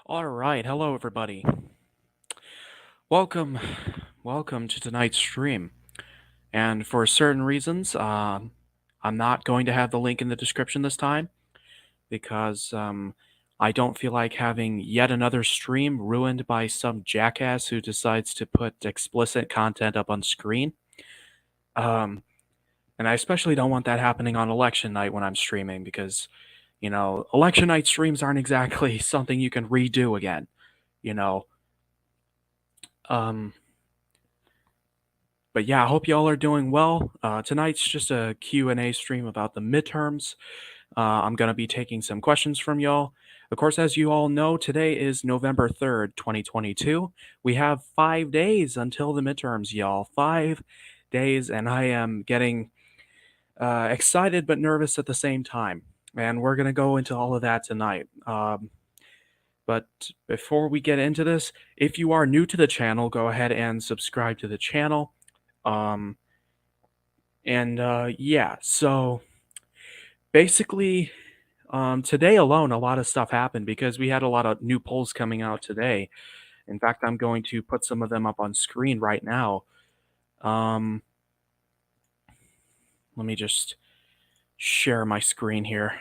All right, hello everybody. Welcome, welcome to tonight's stream. And for certain reasons, I'm not going to have the link in the description this time because I don't feel like having yet another stream ruined by some jackass who decides to put explicit content up on screen. Um, and I especially don't want that happening on election night when I'm streaming because, election night streams aren't exactly something you can redo again, you know. Um, But yeah, I hope y'all are doing well. Tonight's just a Q&A stream about the midterms. I'm going to be taking some questions from y'all. Of course, as you all know, today is November 3rd, 2022. We have 5 days until the midterms, y'all. 5 days, and I am getting excited but nervous at the same time. And we're going to go into all of that tonight. But before we get into this, if you are new to the channel, go ahead and subscribe to the channel. Yeah, so basically, today alone, a lot of stuff happened because we had a lot of new polls coming out today. In fact, I'm going to put some of them up on screen right now. Um, Let me just share my screen here.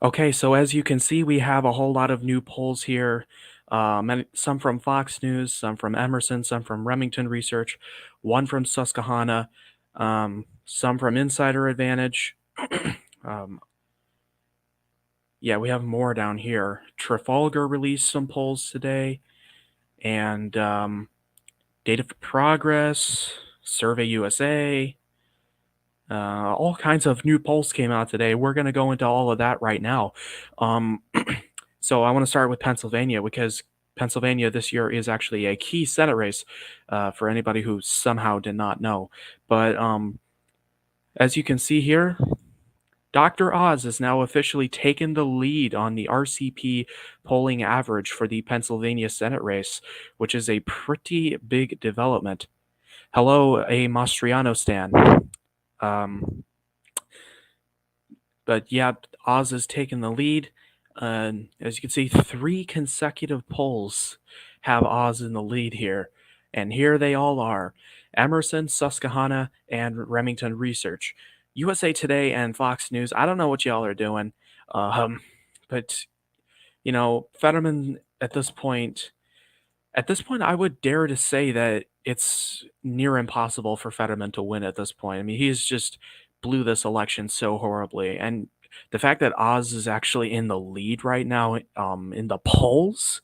Okay, so as you can see, we have a whole lot of new polls here. Some from Fox News, some from Emerson, some from Remington Research, one from Susquehanna, some from Insider Advantage. Yeah, we have more down here. Trafalgar released some polls today, and Data for Progress, Survey USA, all kinds of new polls came out today. We're going to go into all of that right now. So I want to start with Pennsylvania because Pennsylvania this year is actually a key Senate race for anybody who somehow did not know. But as you can see here, Dr. Oz has now officially taken the lead on the RCP polling average for the Pennsylvania Senate race, which is a pretty big development. Hello, a Mastriano stan. But yeah, Oz has taken the lead. As you can see, 3 consecutive polls have Oz in the lead here. And here they all are: Emerson, Susquehanna, and Remington Research. USA Today and Fox News, I don't know what y'all are doing. But, Fetterman at this point, I would dare to say that it's near impossible for Fetterman to win at this point. I mean, he's just blew this election so horribly. And the fact that Oz is actually in the lead right now in the polls,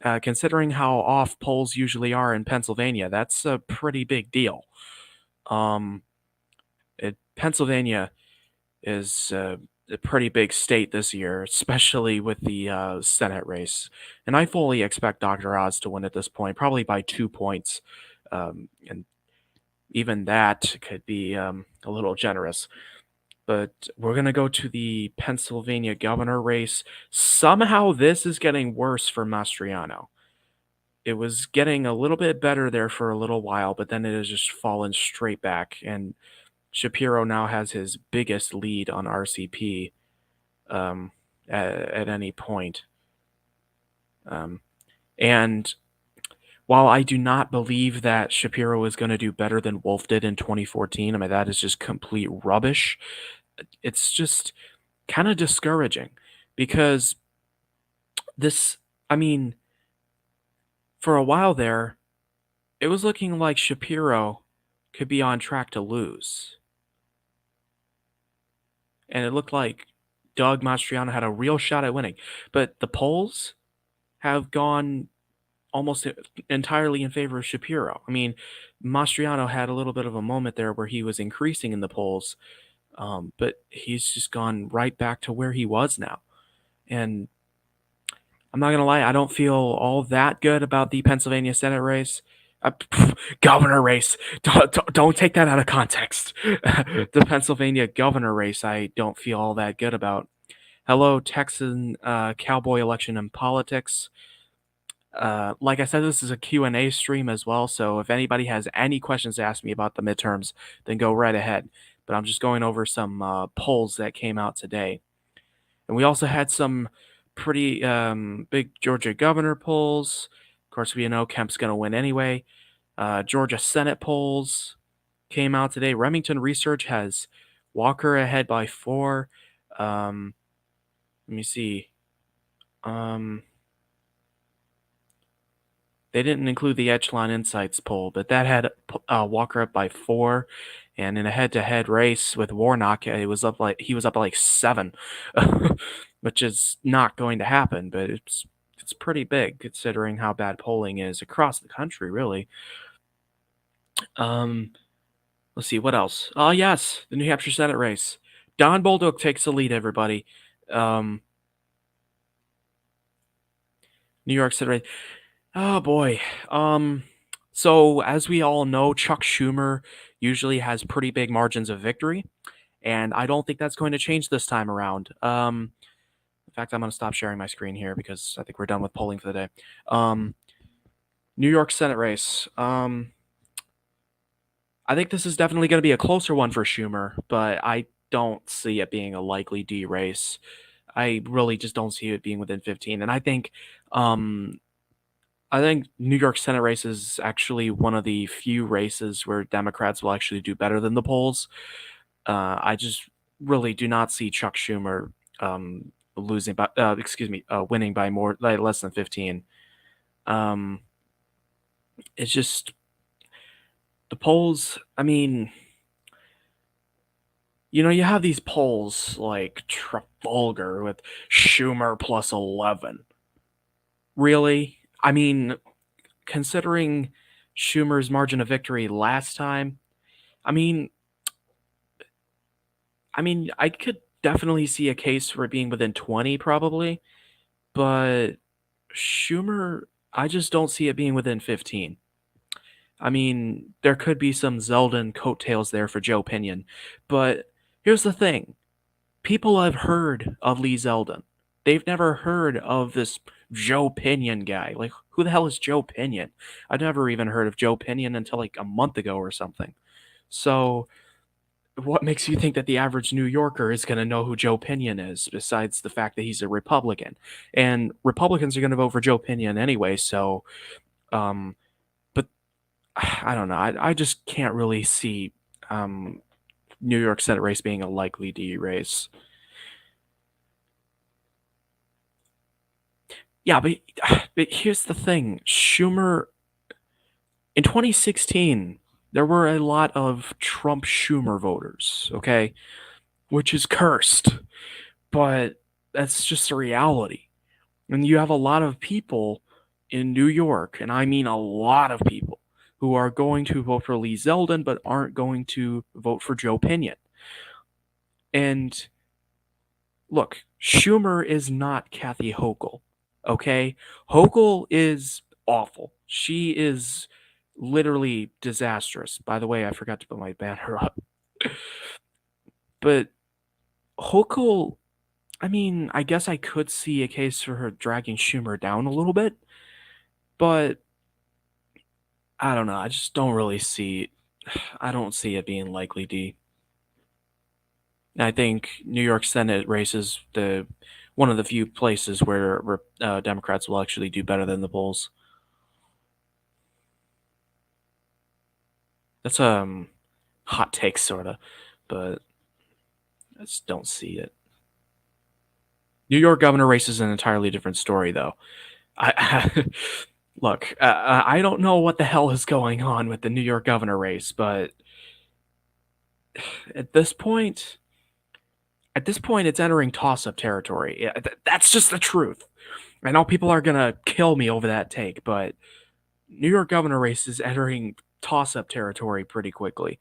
considering how off polls usually are in Pennsylvania, that's a pretty big deal. Pennsylvania is a pretty big state this year, especially with the Senate race. And I fully expect Dr. Oz to win at this point, probably by 2 points. And even that could be a little generous. But we're going to go to the Pennsylvania governor race. Somehow this is getting worse for Mastriano. It was getting a little bit better there for a little while, but then it has just fallen straight back. And Shapiro now has his biggest lead on RCP at any point. And while I do not believe that Shapiro is going to do better than Wolf did in 2014, I mean, that is just complete rubbish. It's just kind of discouraging because for a while there, it was looking like Shapiro could be on track to lose. And it looked like Doug Mastriano had a real shot at winning. But the polls have gone almost entirely in favor of Shapiro. I mean, Mastriano had a little bit of a moment there where he was increasing in the polls, but he's just gone right back to where he was now. And I'm not going to lie, I don't feel all that good about the Pennsylvania Senate race. Governor race. Don't take that out of context. The Pennsylvania governor race, I don't feel all that good about. Hello, Texan cowboy election and politics. Like I said, this is a Q&A stream as well, so if anybody has any questions to ask me about the midterms, then go right ahead. but I'm just going over some polls that came out today. And we also had some pretty big Georgia governor polls. Of course, we know Kemp's going to win anyway. Georgia Senate polls came out today. Remington Research has Walker ahead by 4. Let me see. They didn't include the Echelon Insights poll, but that had Walker up by 4. And in a head-to-head race with Warnock, he was up by like 7, which is not going to happen. But it's pretty big considering how bad polling is across the country, really. Let's see what else. Oh yes, the New Hampshire Senate race. Don Bolduc takes the lead. Everybody. New York Senate race. Oh boy. So as we all know, Chuck Schumer usually has pretty big margins of victory, and I don't think that's going to change this time around. In fact, I'm going to stop sharing my screen here because I think we're done with polling for the day. New York Senate race. I think this is definitely going to be a closer one for Schumer, but I don't see it being a likely D race. I really just don't see it being within 15, and I think New York Senate race is actually one of the few races where Democrats will actually do better than the polls. I just really do not see Chuck Schumer winning by less than 15. It's just the polls. I mean, you have these polls like Trafalgar with Schumer plus 11. Really? I mean, considering Schumer's margin of victory last time, I mean, I could definitely see a case for it being within 20 probably, but Schumer, I just don't see it being within 15. I mean, there could be some Zeldin coattails there for Joe Pinion, but here's the thing. People have heard of Lee Zeldin. They've never heard of this Joe Pinion guy. Like, who the hell is Joe Pinion? I've never even heard of Joe Pinion until like a month ago or something. So, what makes you think that the average New Yorker is going to know who Joe Pinion is, besides the fact that he's a Republican? And Republicans are going to vote for Joe Pinion anyway, so, but I don't know. I just can't really see New York Senate race being a likely D race. Yeah, but here's the thing. Schumer, in 2016, there were a lot of Trump Schumer voters, okay? Which is cursed, but that's just a reality. And you have a lot of people in New York, and I mean a lot of people, who are going to vote for Lee Zeldin but aren't going to vote for Joe Pinion. And look, Schumer is not Kathy Hochul, okay? Hochul is awful. She is literally disastrous. By the way, I forgot to put my banner up. But Hochul, I mean, I guess I could see a case for her dragging Schumer down a little bit, but I don't know. I just don't really see. I don't see it being likely D. I think New York Senate race is the one of the few places where Democrats will actually do better than the polls. That's hot take sorta, but I just don't see it. New York governor race is an entirely different story, though. I look, I don't know what the hell is going on with the New York governor race, but at this point, it's entering toss-up territory. Yeah, that's just the truth. I know people are gonna kill me over that take, but New York governor race is entering toss-up territory pretty quickly.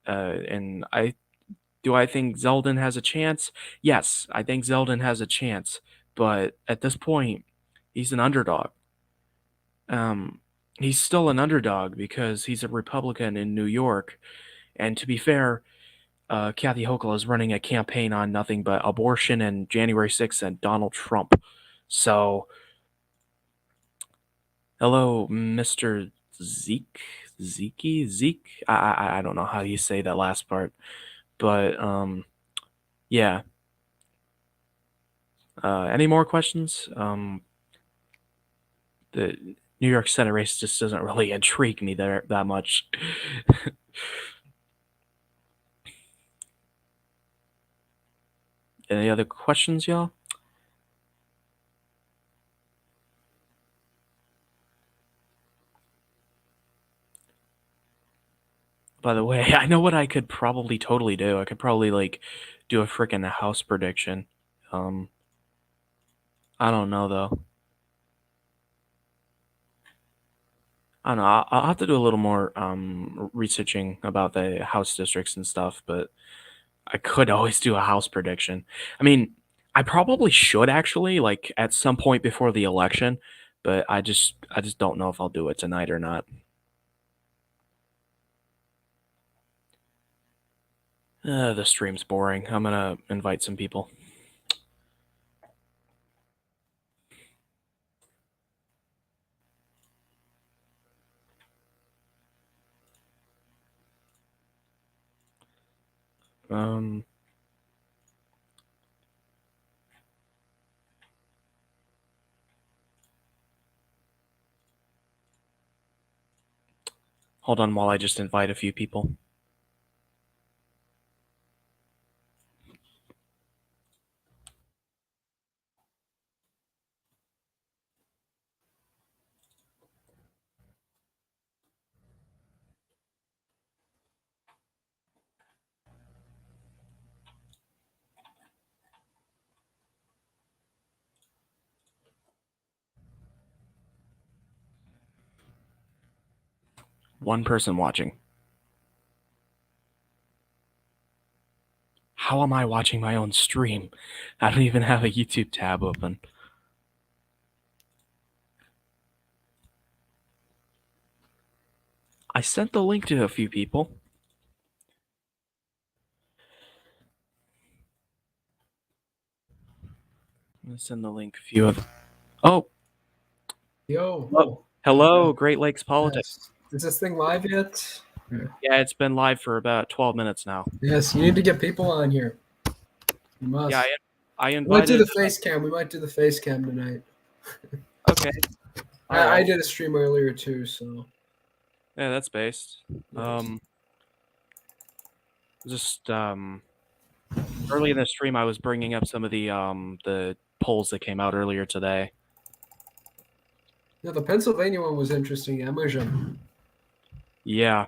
And I think Zeldin has a chance? Yes, I think Zeldin has a chance, but at this point, he's an underdog. He's still an underdog because he's a Republican in New York, and to be fair, Kathy Hochul is running a campaign on nothing but abortion and January 6th and Donald Trump. So, hello, Mr. Zeke. Zeke. I don't know how you say that last part, but yeah. Any more questions? The New York Senate race just doesn't really intrigue me there that much. Any other questions, y'all? By the way, I know what I could probably totally do. I could probably like do a freaking house prediction. Um, I don't know though. I don't know. I'll have to do a little more researching about the house districts and stuff, but I could always do a house prediction. I mean, I probably should actually like at some point before the election, but I just don't know if I'll do it tonight or not. The stream's boring. I'm gonna invite some people. Um, Hold on while I just invite a few people. One person watching. How am I watching my own stream? I don't even have a YouTube tab open. I sent the link to a few people. I'm gonna send the link. A few of. Oh, Yo. hello, Great Lakes Politics. Yes. Is this thing live yet? Yeah, it's been live for about 12 minutes now. Yes, you need to get people on here. You must. Yeah, I We might do invited. the face cam. We might do the face cam tonight. Okay. All I right. did a stream earlier too, so Yeah, that's based. yes. Just early in the stream, I was bringing up some of the polls that came out earlier today. Yeah, the Pennsylvania one was interesting. Emerson. Yeah.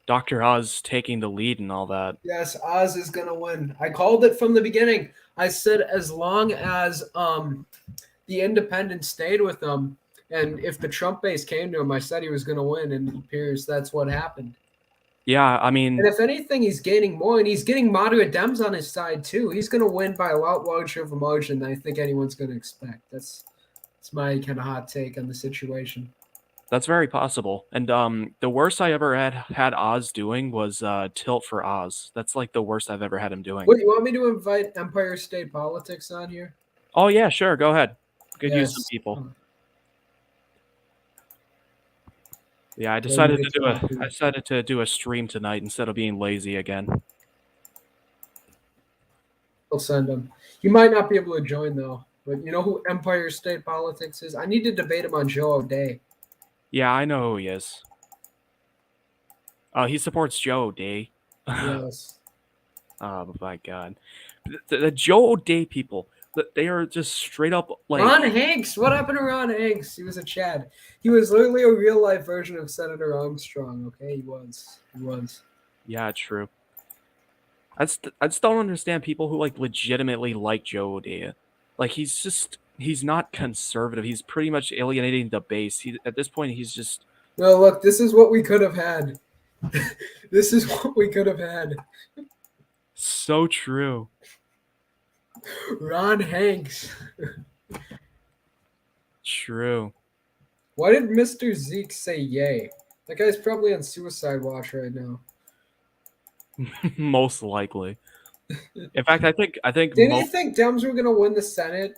Dr. Oz taking the lead and all that. Yes, Oz is gonna win. I called it from the beginning. I said as long as the independents stayed with him, and if the Trump base came to him, I said he was gonna win, and it appears that's what happened. Yeah, I mean, And if anything, he's gaining more, and he's getting moderate Dems on his side too. He's going to win by a lot larger of a margin than I think anyone's going to expect. That's my kind of hot take on the situation. that's very possible. And the worst I ever had Oz doing was Tilt for Oz. That's like the worst I've ever had him doing. What, you want me to invite Empire State Politics on here? Oh yeah, sure, go ahead. Could use some Yes. people. Yeah, I decided to do a stream tonight instead of being lazy again. I'll send him. You might not be able to join though. But you know who Empire State Politics is? I need to debate him on Joe O'Day. Yeah, I know who he is. Oh, he supports Joe O'Day. Yes. Oh my god, the Joe O'Day people. They are just straight up like Ron Hanks. What happened to Ron Hanks? He was a Chad. He was literally a real life version of Senator Armstrong. Okay, he was. He was. Yeah, true. I just don't understand people who like legitimately like Joe O'Day. Like he's not conservative. He's pretty much alienating the base. He at this point he's just No, look, this is what we could have had. This is what we could have had. so true. Ron Hanks. True. Why did Mr. Zeke say yay? That guy's probably on suicide watch right now. Most likely. In fact, I think Didn't he think Dems were gonna win the Senate?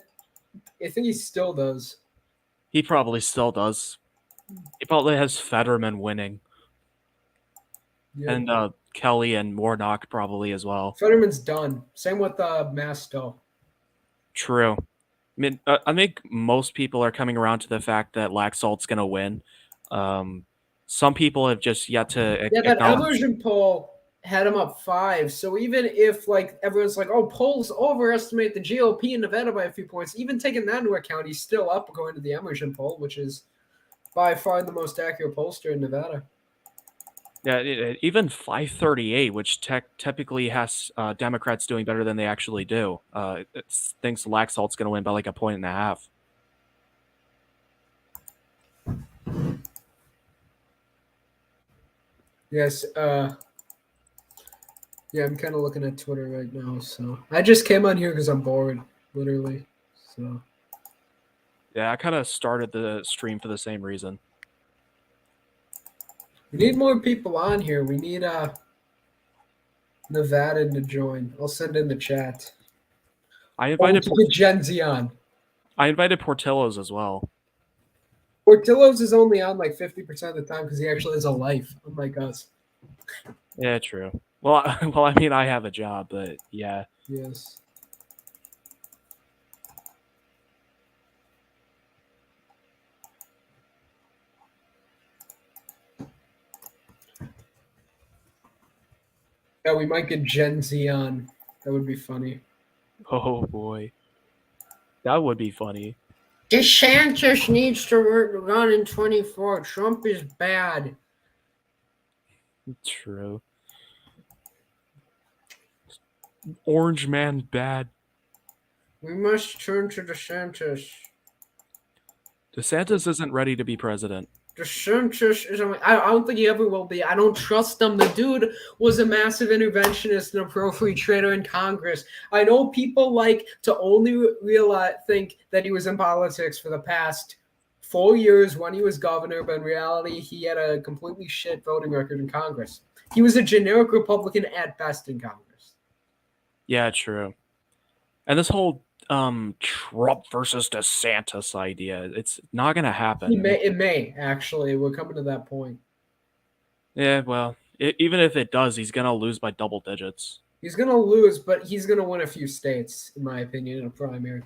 I think he still does. he probably still does. He probably has Fetterman winning, Yep. and Kelly and Warnock probably as well. Fetterman's done. Same with Masto. True. I think most people are coming around to the fact that Laxalt's going to win. Um, some people have just yet to Yeah, that acknowledge. Emerson poll had him up 5. So even if like everyone's like, oh, polls overestimate the GOP in Nevada by a few points, even taking that into account, he's still up going to the Emerson poll, which is by far the most accurate pollster in Nevada. Yeah, even 538, which typically has Democrats doing better than they actually do. It thinks Laxalt's going to win by like a point and a half. Yes. Yeah, I'm kind of looking at Twitter right now. So I just came on here because I'm bored, literally. So Yeah, I kind of started the stream for the same reason. we need more people on here. We need Nevada to join. I'll send in the chat. I Oh, we invited can get Gen Z on. I invited Portillo's as well. Portillo's is only on like 50% of the time because he actually has a life, unlike us. Yeah, true. Well, well, I mean, I have a job, but yeah. Yes. Yeah, we might get Gen Z on. That would be funny. Oh boy, that would be funny. DeSantis needs to run in 24. Trump is bad. True. Orange man bad. We must turn to DeSantis. DeSantis isn't ready to be president. DeSantis is. I don't think he ever will be. I don't trust him. The dude was a massive interventionist and a pro-free trader in Congress. I know people like to only think that he was in politics for the past 4 years when he was governor, but in reality, he had a completely shit voting record in Congress. He was a generic Republican at best in Congress. Yeah, true. And this whole Trump versus DeSantis idea, it's not gonna happen. It may actually. We're coming to that point. Yeah, well, even if it does, he's gonna lose by double digits. He's gonna lose, but he's gonna win a few states, in my opinion, in a primary.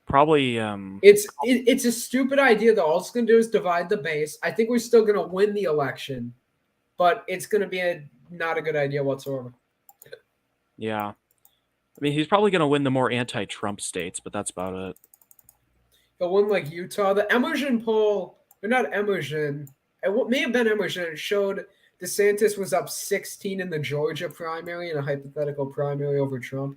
Probably. It's a stupid idea though. All it's gonna do is divide the base. I think we're still gonna win the election, but it's gonna be not a good idea whatsoever. Yeah. I mean, he's probably gonna win the more anti-Trump states, but that's about it. But one like Utah, the Emerson poll, or not Emerson, it may have been Emerson. It showed DeSantis was up 16 in the Georgia primary in a hypothetical primary over Trump.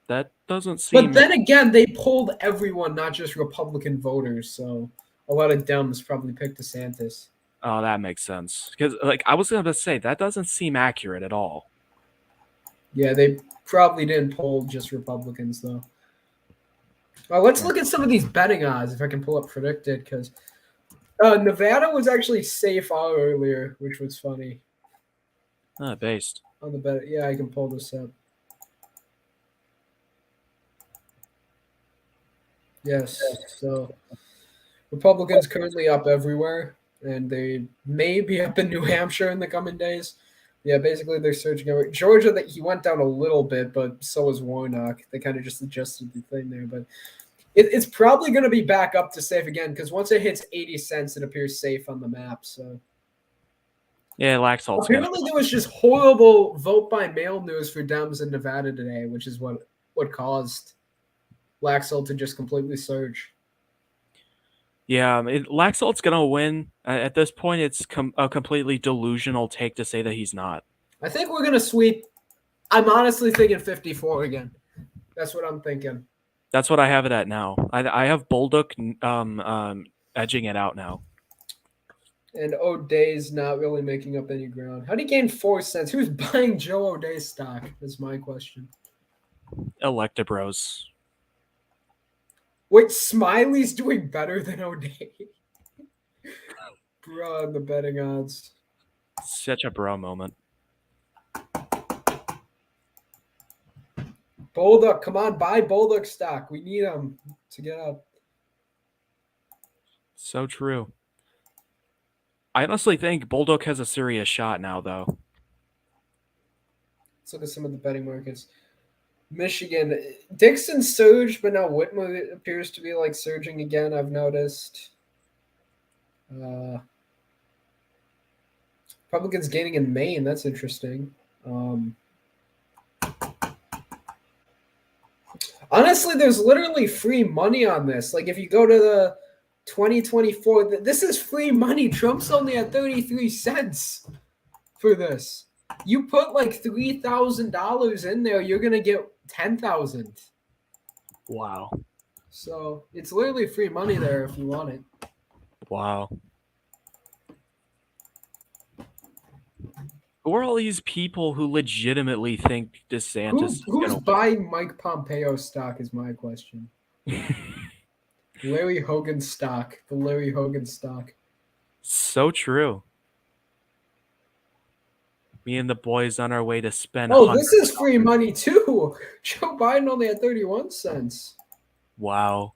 That doesn't seem. But then again, they polled everyone, not just Republican voters. So a lot of Dems probably picked DeSantis. Oh, that makes sense. Because, like, I was gonna say that doesn't seem accurate at all. Yeah, they probably didn't poll just Republicans though. Let's look at some of these betting odds if I can pull up predicted because Nevada was actually safe out earlier, which was funny. Based On the bet, yeah, I can pull this up. Yes, so Republicans currently up everywhere, and they may be up in New Hampshire in the coming days. Yeah, basically they're surging over Georgia. That he went down a little bit, but so was Warnock. They kind of just adjusted the thing there, but it's probably going to be back up to safe again because once it hits 80 cents, it appears safe on the map. So yeah, Laxalt's apparently there was just horrible vote by mail news for Dems in Nevada today, which is what caused Laxalt to just completely surge. Yeah, Laxalt's gonna win. At this point, it's a completely delusional take to say that he's not. I think we're gonna sweep. I'm honestly thinking 54 again. That's what I'm thinking. That's what I have it at now. I have Bolduc edging it out now. And O'Day's not really making up any ground. How did he gain 4 cents? Who's buying Joe O'Day's stock? Is my question. Electabros. Wait, Smiley's doing better than O'Day. Bro, the betting odds. Such a bro moment. Bolduc, come on, buy Bolduc stock. We need him to get up. So true. I honestly think Bulldog has a serious shot now, though. Let's look at some of the betting markets. Michigan, Dixon surged, but now Whitmer appears to be like surging again. I've noticed. Uh, Republicans gaining in Maine. That's interesting. Um, Honestly, there's literally free money on this. Like if you go to the 2024, this is free money. Trump's only at 33 cents for this. You put like $3,000 in there, you're gonna get 10,000. Wow. So it's literally free money there if you want it. Wow. Who are all these people who legitimately think DeSantis is Who's going buying Mike Pompeo stock is my question. to Larry Hogan stock. The Larry Hogan stock. So true. Me and the boys on our way to spend Oh, hundreds. this is free money too. Joe Biden only had 31 cents. Wow.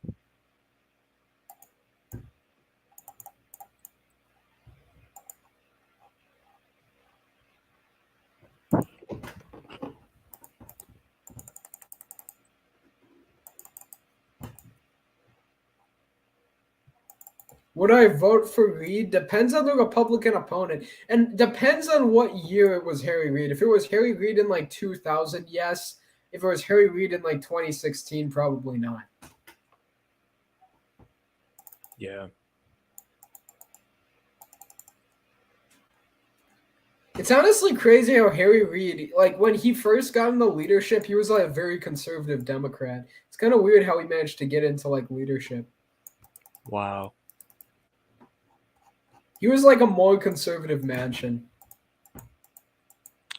Would I vote for Reid? Depends on the Republican opponent, and depends on what year it was Harry Reid. If it was Harry Reid in like 2000, yes. If it was Harry Reid in like 2016, probably not. Yeah. It's honestly crazy how Harry Reid, like when he first got into leadership, he was like a very conservative Democrat. It's kind of weird how he managed to get into like leadership. Wow. He was like a more conservative mansion.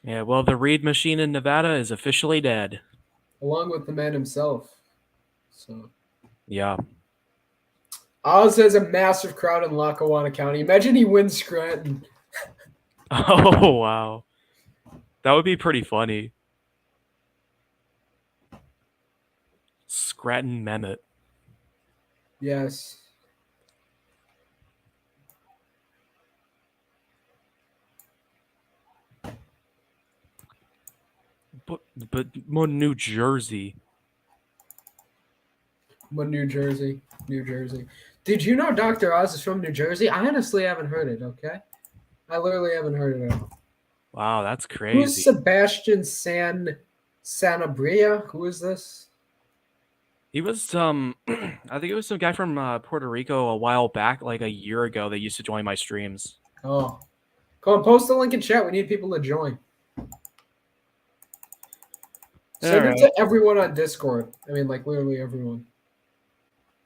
Yeah, well, the Reid machine in Nevada is officially dead. Along with the man himself. So Yeah. Oz has a massive crowd in Lackawanna County. Imagine he wins Scranton. Oh, wow. That would be pretty funny. Scranton Mehmet. Yes. But more New Jersey. But New Jersey. New Jersey. Did you know Dr. Oz is from New Jersey? I honestly haven't heard it, okay? I literally haven't heard it at all. Wow, that's Who's crazy. Sebastian Sanabria? Who is this? He was I think it was some guy from Puerto Rico a while back, like a year ago, that used to join my streams. Oh. Come on, post the link in chat. We need people to join. Send it to everyone on Discord. I mean, like literally everyone.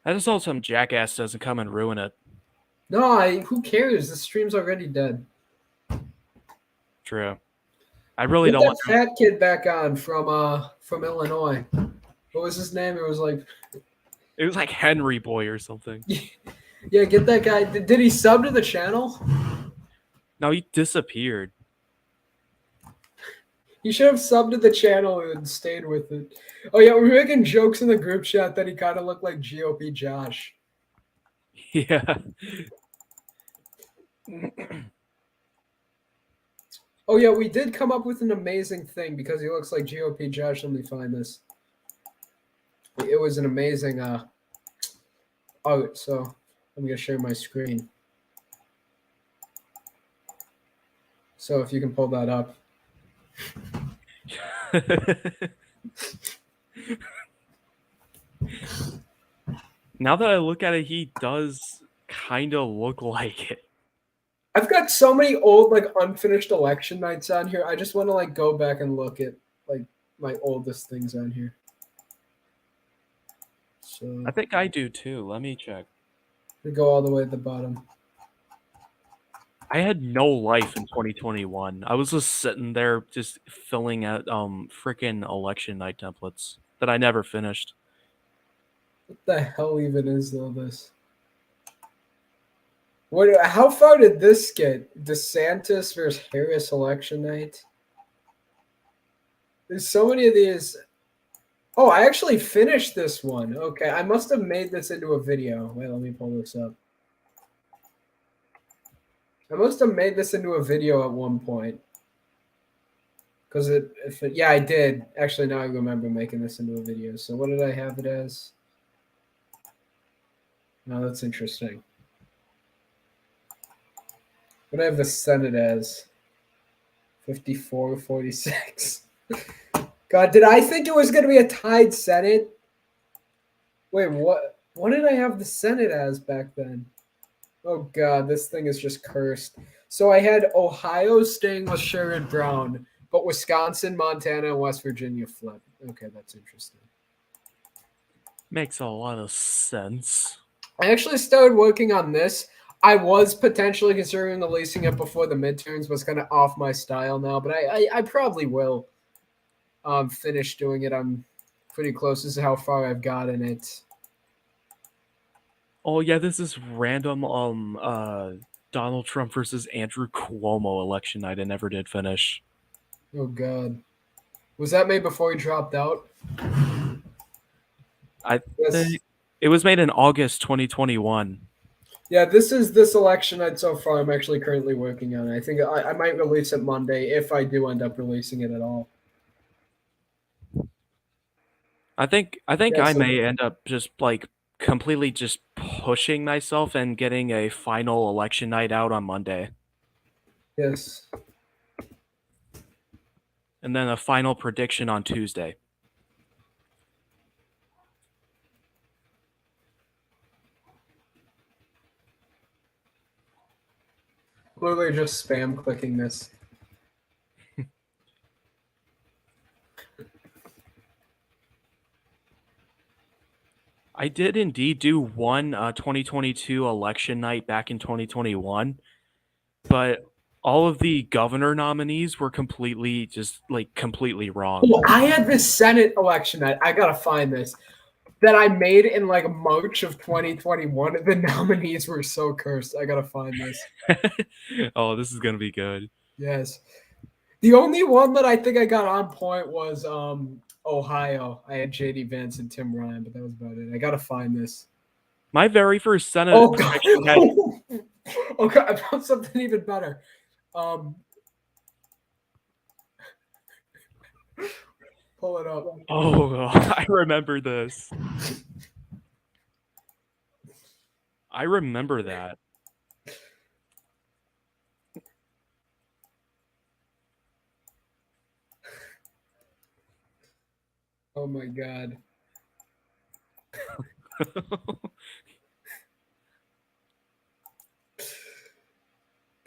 I just hope some jackass doesn't come and ruin it. No, who cares? The stream's already dead. True. I really Get don't that want fat kid back on from Illinois. What was his name? It was like It was like Henry Boy or something. yeah, get that guy. Did he sub to the channel? No, he disappeared. He should have subbed to the channel and stayed with it. Oh yeah, we're making jokes in the group chat that he kind of looked like GOP Josh. Yeah. Oh yeah, we did come up with an amazing thing because he looks like GOP Josh. Let me find this. It was an amazing oh, so I'm gonna share my screen. So if you can pull that up. Now that I look at it, he does kind of look like it. I've got so many old like unfinished election nights on here. I just want to like go back and look at like my oldest things on here. So I think I do too. Let me check. we go all the way at the bottom. I had no life in 2021. I was just sitting there just filling out freaking election night templates that I never finished. What the hell even is all this? What? How far did this get? DeSantis versus Harris election night. There's so many of these. Oh, I actually finished this one. Okay, I must have made this into a video. Wait, let me pull this up. I must have made this into a video at one point. Because yeah, I did. Actually, now I remember making this into a video. So what did I have it as? No, that's interesting. What do I have the Senate as? 54-46. God, did I think it was going to be a tied Senate? Wait, what? What did I have the Senate as back then? Oh God, this thing is just cursed. So I had Ohio staying with Sherrod Brown, but Wisconsin, Montana, and West Virginia flip. Okay, that's interesting. Makes a lot of sense. I actually started working on this. I was potentially considering releasing it before the midterms, was kind of off my style now, but I probably will finish doing it. I'm pretty close. This is how far I've gotten it. Oh yeah, this is random Donald Trump versus Andrew Cuomo election night I never did finish. Oh God. Was that made before he dropped out? I Yes. think it was made in August 2021. Yeah, this is this election night so far. I'm actually currently working on it. I think I might release it Monday if I do end up releasing it at all. I think Yeah, I so may end up just like completely just pushing myself and getting a final election night out on Monday. yes. And then a final prediction on Tuesday. Literally just spam clicking this. I did indeed do one 2022 election night back in 2021, but all of the governor nominees were completely wrong. Oh, I had this Senate election night. I gotta find this that I made in like March of 2021. The nominees were so cursed. I gotta find this. Oh, this is gonna be good. Yes. The only one that I think I got on point was Ohio. I had JD Vance and Tim Ryan, but that was about it. I gotta find this. My very first Senate Oh God. prediction had Oh God, I found something even better. Um Pull it up. oh, I remember this. I remember that. Oh my God.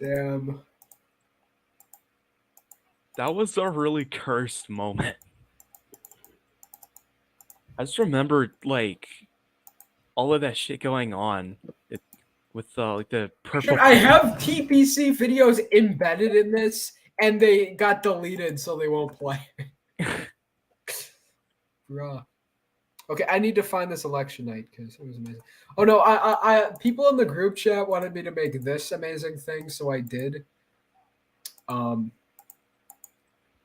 Damn. That was a really cursed moment. I just remember like all of that shit going on with like the purple. I have TPC videos embedded in this, and they got deleted, so they won't play. Bruh. Okay, I need to find this election night because it was amazing. Oh no, I people in the group chat wanted me to make this amazing thing, so I did.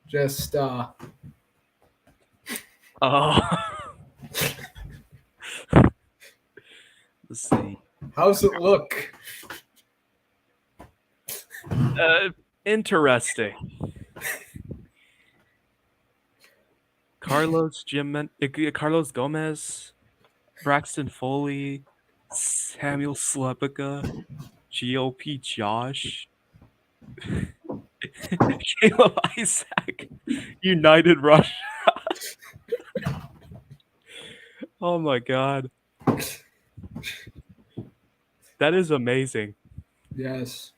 Just Oh. Let's see. how's it look? Interesting. Carlos Gomez, Braxton Foley, Samuel Slepica, GOP Josh, Caleb Isaac, United Russia. Oh my God. That is amazing. Yes.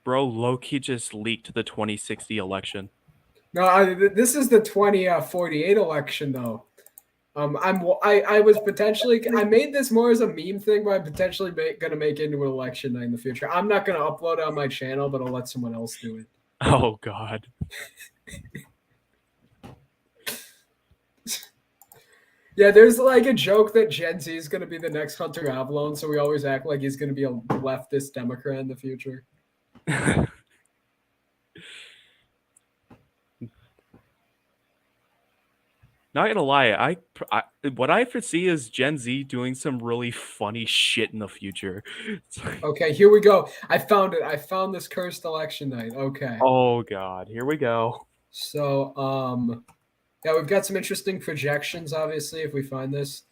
Bro, low-key just leaked the 2060 election. No, this is the 2048 election though. I was potentially I made this more as a meme thing, but I'm potentially gonna make it into an election night in the future. I'm not gonna upload it on my channel, but I'll let someone else do it. Oh God. Yeah, there's like a joke that Gen Z is gonna be the next Hunter Avlon, so we always act like he's gonna be a leftist Democrat in the future. Not gonna lie, I what I foresee is Gen Z doing some really funny shit in the future. It's like, Okay, here we go. I found it. I found this cursed election night. Okay. oh god, here we go. So, yeah, we've got some interesting projections, obviously, if we find this.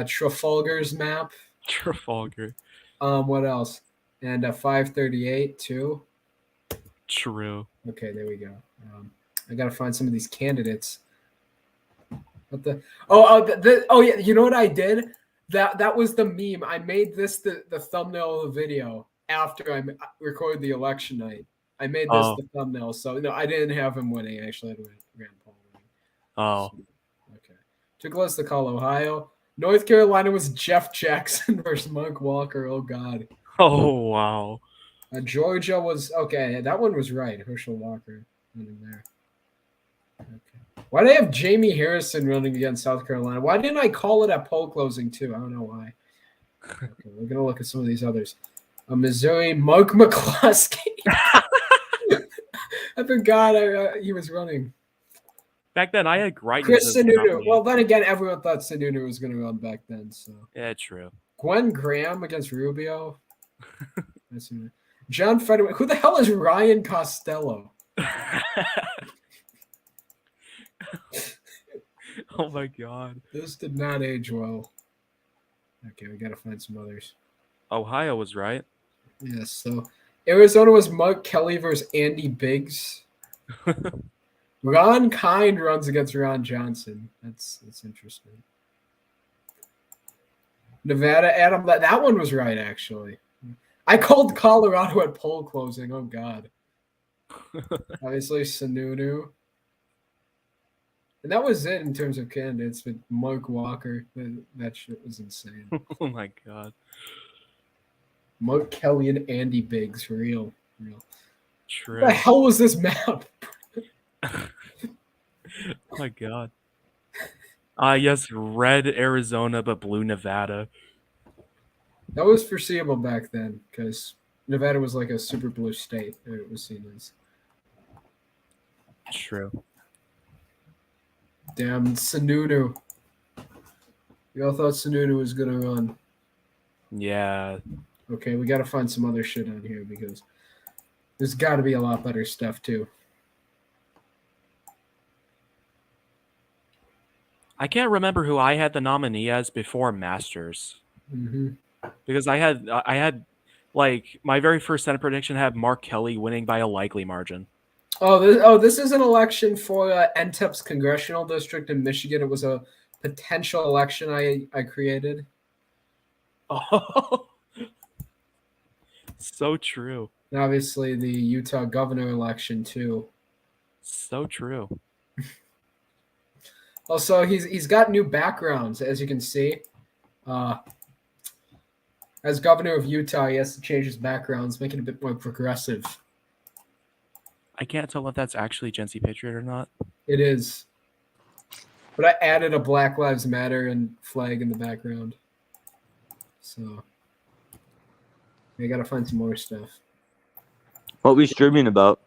Trafalgar's map. Trafalgar. What else? And 538 too. True. Okay, there we go. I gotta find some of these candidates. What the? Oh yeah. You know what I did? That was the meme. I made this the thumbnail of the video after I recorded the election night. I made this Oh, the thumbnail. So no, I didn't have him winning. Actually, I had Rand Paul winning. oh, So, okay. Took us to call Ohio. North Carolina was Jeff Jackson versus Mike Walker. Oh God. oh wow. Georgia was okay. That one was right. Herschel Walker running there. Okay. Why do they have Jamie Harrison running against South Carolina? Why didn't I call it at poll closing too? I don't know why. Okay, we're gonna look at some of these others. Missouri, Mark McCluskey. I forgot he was running. Back then, I had Greitens Chris as the Sununu. nominee. Well, then again, everyone thought Sununu was going to run back then. So Yeah, true. Gwen Graham against Rubio. John Frederick. Who the hell is Ryan Costello? Oh my god. This did not age well. Okay, we got to find some others. Ohio was right. Yes, so Arizona was Mark Kelly versus Andy Biggs. Ron Kind runs against Ron Johnson. That's interesting. Nevada, Adam, that one was right, actually. I called Colorado at poll closing. Oh, God. Obviously, Sununu. And that was it in terms of candidates, but Mark Walker, that shit was insane. Oh my god. Mark Kelly and Andy Biggs, real. True. What the hell was this map? Oh my god. Yes, red Arizona, but blue Nevada. That was foreseeable back then because Nevada was like a super blue state. It was seen as. True. Damn, Sununu. We all thought Sununu was going to run. Yeah. Okay, we got to find some other shit on here because there's got to be a lot better stuff too. I can't remember who I had the nominee as before Masters. Mm-hmm. Because I had like my very first Senate prediction had Mark Kelly winning by a likely margin. This is an election for NTEP's congressional district in Michigan. It was a potential election I created. Oh, so true. And obviously, the Utah governor election too. So true. Also, he's got new backgrounds, as you can see. As governor of Utah, he has to change his backgrounds, make it a bit more progressive. I can't tell if that's actually Gen Z Patriot or not. It is. But I added a Black Lives Matter and flag in the background. So I got to find some more stuff. What we streaming about?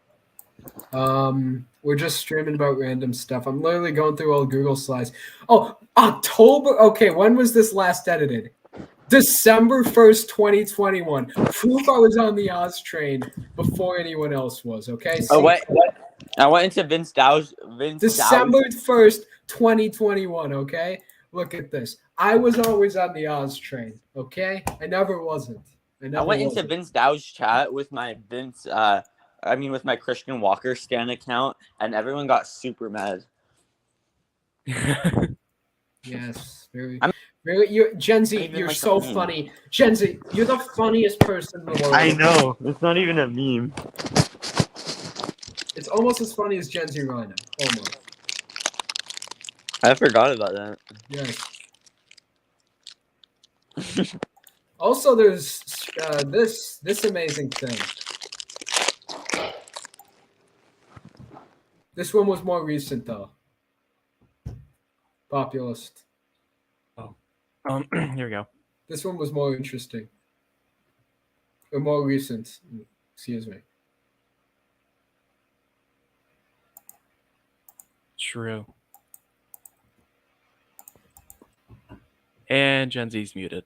We're just streaming about random stuff. I'm literally going through all Google slides. Oh, October. Okay, when was this last edited? December 1st, 2021. Proof I was on the Oz train before anyone else was, okay? I went into Vince Dow's. December 1st, 2021, okay? Look at this. I was always on the Oz train, okay? I never wasn't. I went into Vince Dow's chat with my with my Christian Walker Stan account, and everyone got super mad. Yes, very. Gen Z, you're so funny. Gen Z, you're the funniest person in the world. I know. It's not even a meme. It's almost as funny as Gen Z Rhino. Almost. I forgot about that. Yes. Also, there's this amazing thing. This one was more recent, though. Populist. Here we go. This one was more interesting. Or more recent. Excuse me. True. And Gen Z's muted.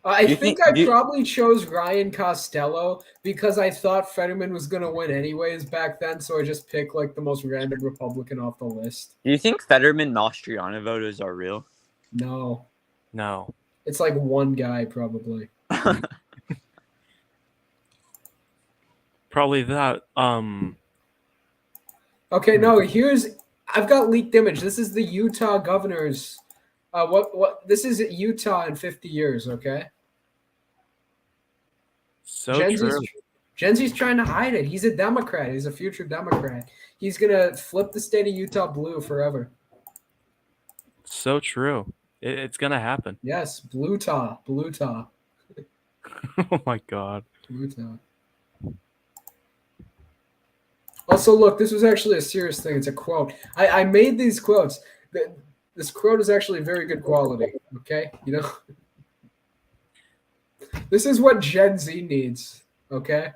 I Do you think think- I do you- probably chose Ryan Costello because I thought Fetterman was going to win anyways back then, so I just picked like the most random Republican off the list. Do you think Fetterman Mastriano voters are real? No, No. it's like one guy probably. Probably that. Okay, no, I've got leaked image. This is the Utah governors. What this is Utah in 50 years, okay? So Gen true. Z's, Gen Z's trying to hide it. He's a Democrat. He's a future Democrat. He's gonna flip the state of Utah blue forever. So true. It's gonna happen. Yes, blue tar. Oh my god. Also, look, this was actually a serious thing. It's a quote. I made these quotes. This quote is actually very good quality. Okay, this is what Gen Z needs. Okay,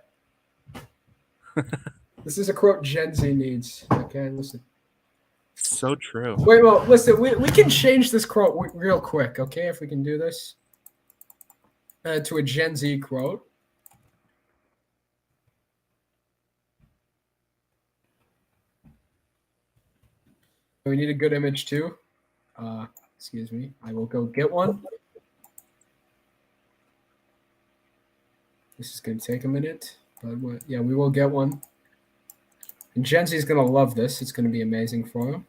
this is a quote Gen Z needs. Okay, listen. So true. Wait, well, listen. We can change this quote real quick. Okay, if we can do this to a Gen Z quote. We need a good image too. Excuse me. I will go get one. This is going to take a minute, but yeah, we will get one. And Gen Z is going to love this. It's going to be amazing for him.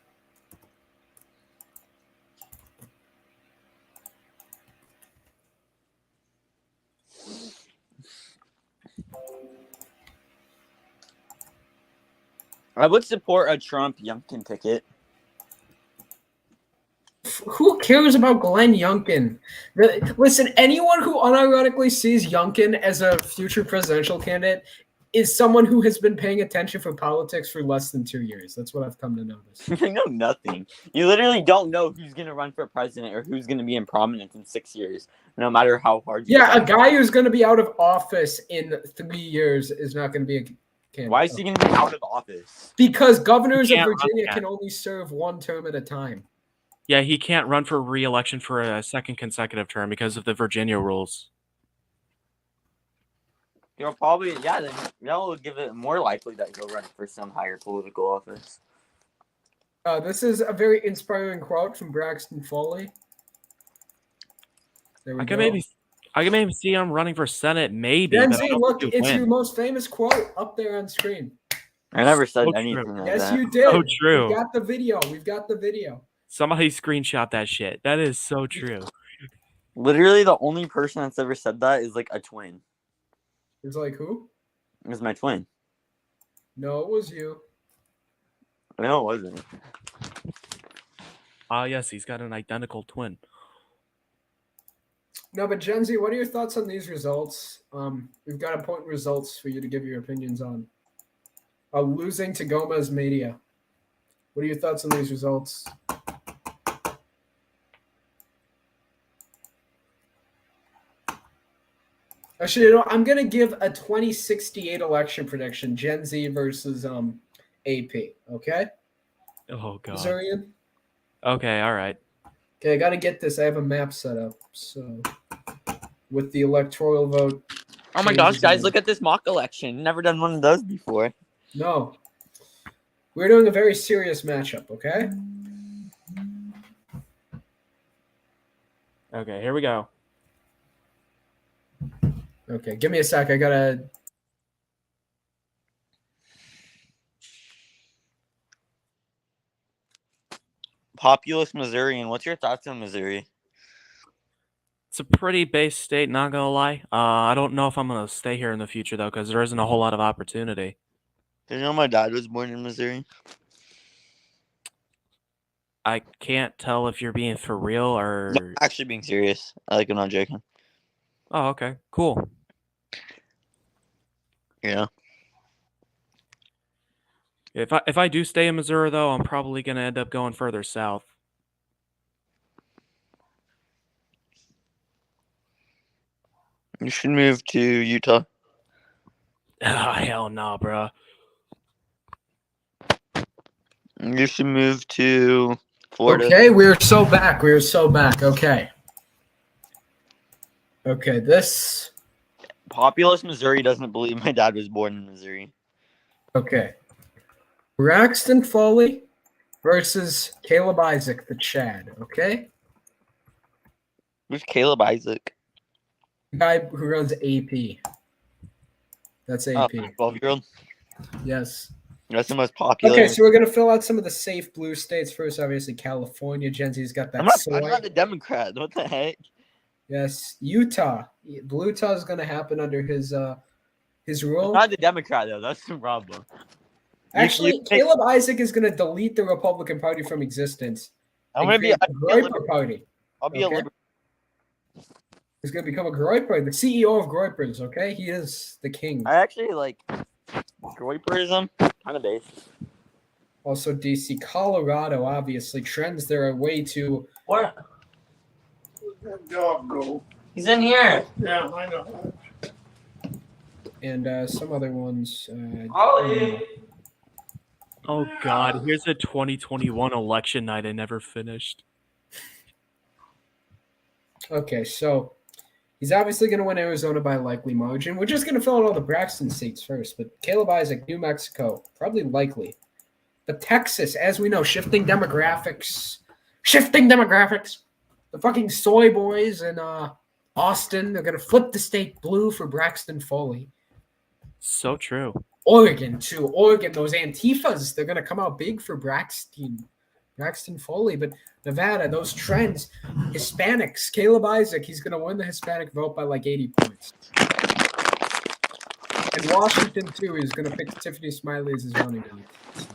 I would support a Trump Youngkin ticket. Who cares about Glenn Youngkin? Listen, anyone who unironically sees Youngkin as a future presidential candidate is someone who has been paying attention for politics for less than 2 years. That's what I've come to notice. You know nothing. You literally don't know who's going to run for president or who's going to be in prominence in 6 years, no matter how hard you Yeah, try. a guy who's going to be out of office in 3 years is not going to be a candidate. Why is he going to be out of office? Because governors of Can't run Virginia that. can only serve one term at a time. Yeah, he can't run for re-election for a second consecutive term because of the Virginia rules. You'll probably, yeah, then that'll give it more likely that he'll run for some higher political office. This is a very inspiring quote from Braxton Foley. There we I go. can maybe see him running for Senate, maybe. Gen But I Z, don't look, think he'll it's win. your most famous quote up there on screen. I never said So true. anything like Yes, that. you did. So true. We've got the video. Somebody screenshot that shit. That is so true. Literally, the only person that's ever said that is like a twin. It's like, who? It was my twin. No, it was you. No, it wasn't. Yes, he's got an identical twin. No, but Gen Z, what are your thoughts on these results? We've got important results for you to give your opinions on. Losing to Gomez Media. What are your thoughts on these results? Actually, I'm going to give a 2068 election prediction, Gen Z versus AP, okay? Oh god. Missourian? Okay, all right. Okay, I got to get this. I have a map set up. So, with the electoral vote. Oh my gosh, guys, look at this mock election. Never done one of those before. No. We're doing a very serious matchup, okay? Okay, here we go. Okay, give me a sec. I got to... Populous Missourian. What's your thoughts on Missouri? It's a pretty base state, not gonna lie. I don't know if I'm gonna stay here in the future though, because there isn't a whole lot of opportunity. Did you know my dad was born in Missouri? I can't tell if you're being for real or. No, actually being serious. I'm not joking. Oh, okay, cool. Yeah. If I do stay in Missouri though, I'm probably gonna end up going further south. You should move to Utah. Oh, hell no, bro. You should move to Florida. Okay, we're so back. We're so back. Okay. Okay, this. Populous Missouri doesn't believe my dad was born in Missouri. Okay. Braxton Foley versus Caleb Isaac, the Chad. Okay. Who's Caleb Isaac? The guy who runs AP. That's AP. 12-year-old. Yes. That's the most popular. Okay, so we're gonna fill out some of the safe blue states first. Obviously, California. Gen Z's got that. I'm not a Democrat. What the heck? Yes, Utah. Blue Utah is gonna happen under his rule. I'm not a Democrat though. That's the problem. Actually, Caleb Isaac is gonna delete the Republican Party from existence. I'm gonna be a Groiper Party. I'll be a liberal. He's gonna become a Groiper, the CEO of Groipers. Okay, he is the king. I actually like Groiperism, kind of base. Also, DC, Colorado, obviously trends their way to. Where? Where'd that dog go? He's in here. Yeah, I know. And some other ones. Ollie. Oh God, here's a 2021 election night I never finished. Okay, so he's obviously going to win Arizona by a likely margin. We're just going to fill out all the Braxton seats first, but Caleb Isaac, New Mexico, probably likely. But Texas, as we know, shifting demographics. The fucking soy boys in Austin, they're going to flip the state blue for Braxton Foley. So true. Oregon, too. Oregon, those Antifas, they're going to come out big for Braxton Foley. But Nevada, those trends, Hispanics, Caleb Isaac, he's going to win the Hispanic vote by like 80 points. And Washington, too, he's going to pick Tiffany Smiley as his running mate. So,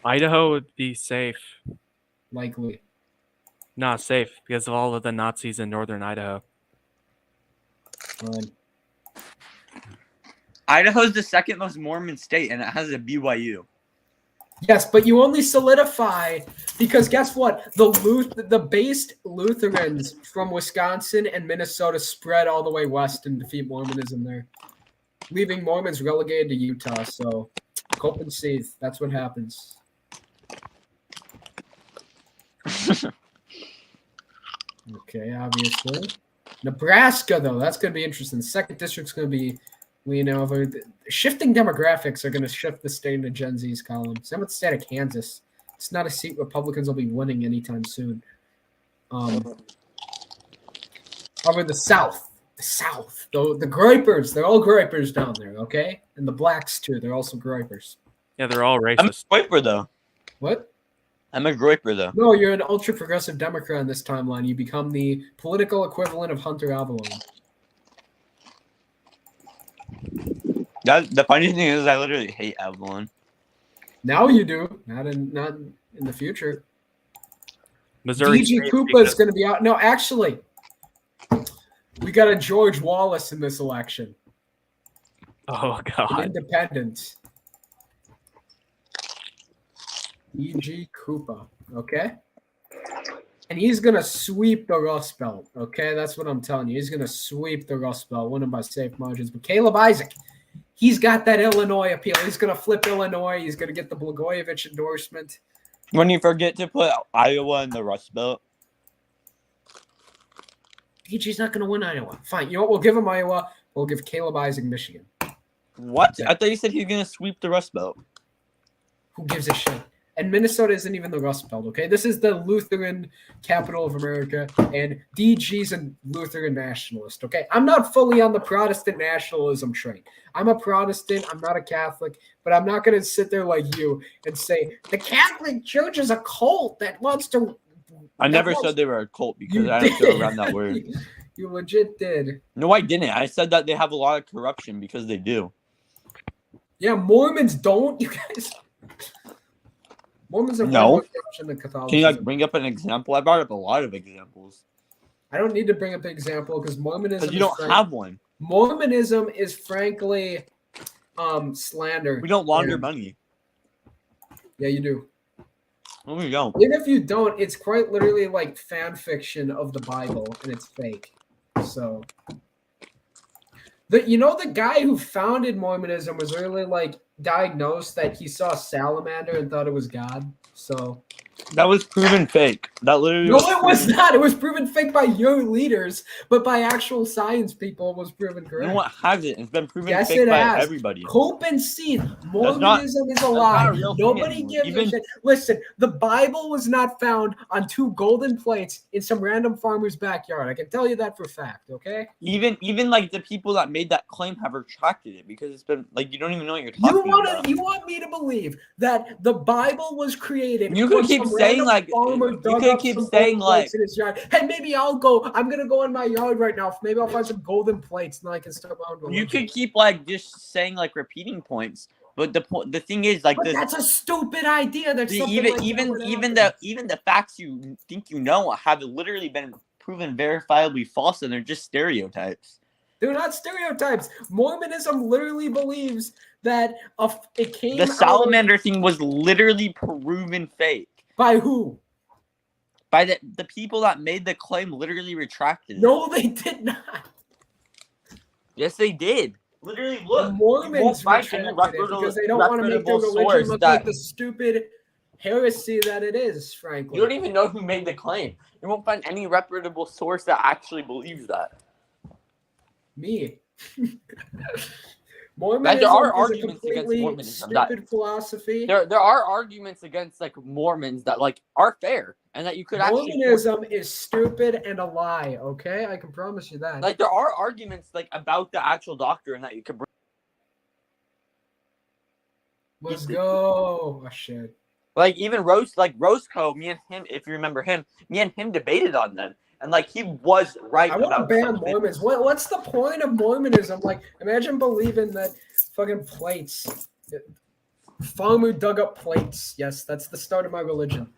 Idaho would be safe. likely. Not safe because of all of the Nazis in northern Idaho. Fine. Idaho's the second most Mormon state, and it has a BYU. Yes, but you only solidify because guess what? The based Lutherans from Wisconsin and Minnesota spread all the way west and defeat Mormonism there, leaving Mormons relegated to Utah. So, cope and seethe. That's what happens. Okay, obviously. Nebraska, though, that's going to be interesting. Second district's going to be lean over. Shifting demographics are going to shift the state into Gen Z's column. Same with the state of Kansas. It's not a seat Republicans will be winning anytime soon. Over the South. The Groipers, they're all Groipers down there, okay? And the blacks, too. They're also Groipers. Yeah, they're all I'm a racist. Groiper, though. What? I'm a Groiper, though. No, you're an ultra-progressive Democrat in this timeline. You become the political equivalent of Hunter Avalon. The funny thing is, I literally hate Avalon. Now you do. Not in the future. Missouri. DG Koopa is going to be out. No, actually, we got a George Wallace in this election. Oh An God. independent. DG Koopa. Okay? And he's going to sweep the Rust Belt. Okay? That's what I'm telling you. He's going to sweep the Rust Belt, winning by safe margins. But Caleb Isaac, he's got that Illinois appeal. He's going to flip Illinois. He's going to get the Blagojevich endorsement. When you forget to put Iowa in the Rust Belt. DG's not going to win Iowa. Fine. You know what? We'll give him Iowa. We'll give Caleb Isaac Michigan. What? Yeah. I thought you said he was going to sweep the Rust Belt. Who gives a shit? And Minnesota isn't even the Rust Belt, okay? This is the Lutheran capital of America, and DG's a Lutheran nationalist, okay? I'm not fully on the Protestant nationalism train. I'm a Protestant. I'm not a Catholic, but I'm not going to sit there like you and say the Catholic Church is a cult that wants to. I never said they were a cult because I don't throw around that word. You legit did. No, I didn't. I said that they have a lot of corruption because they do. Yeah, Mormons don't. You guys. Mormons are more corruption than Catholicism. Can you bring up an example? I brought up a lot of examples. I don't need to bring up an example because Mormonism. Because you don't have one. Mormonism is frankly slander. We don't launder money. Yeah, you do. No, we don't. Even if you don't, it's quite literally like fan fiction of the Bible, and it's fake. So, the guy who founded Mormonism was really like diagnosed that he saw a salamander and thought it was God. So, That was proven fake. That literally. No, it was not. It was proven fake by your leaders, but by actual science people, it was proven correct. No one has it. It's been proven Yes, fake it by has. everybody. Cope and see. Mormonism not- is a that's not lie. a real thing Nobody anymore. gives Even- a shit. Listen, the Bible was not found on 2 golden plates in some random farmer's backyard. I can tell you that for fact, okay? Even like the people that made that claim have retracted it because it's been like you don't even know what you're talking about. You want me to believe that the Bible was created? You could when keep some saying, random like- farmer you dug could up keep some saying, golden plates in his yard. Hey, maybe I'll go. I'm gonna go in my yard right now. Maybe I'll find some golden plates and I can start my own religion. You could keep like just saying like repeating points, but the thing is like But this. that's a stupid idea. That's something Even like even that would even happen. even the facts you think you know have literally been proven verifiably false, and they're just stereotypes. They're not stereotypes. Mormonism literally believes that it came The out salamander thing was literally proven fake by who? by the people that made the claim. Literally retracted it. No, they did not. Yes, they did. Literally, The look. Mormons retracted it because they don't want to make their religion look like the stupid heresy that it is, frankly. You don't even know who made the claim. You won't find any reputable source that actually believes that. Me. Mormonism there are is arguments a against completely Mormonism that- stupid philosophy. There are arguments against like Mormons that like are fair and that you could actually Mormonism is stupid and a lie, okay? I can promise you that. like there are arguments like about the actual doctrine that you could bring. Let's go. Oh, shit. Like even Roscoe, me and him, if you remember him, me and him debated on them. And like he was right I want to about ban something. Mormons. What's the point of Mormonism? Like, imagine believing that fucking plates. Farmer dug up plates. Yes, that's the start of my religion.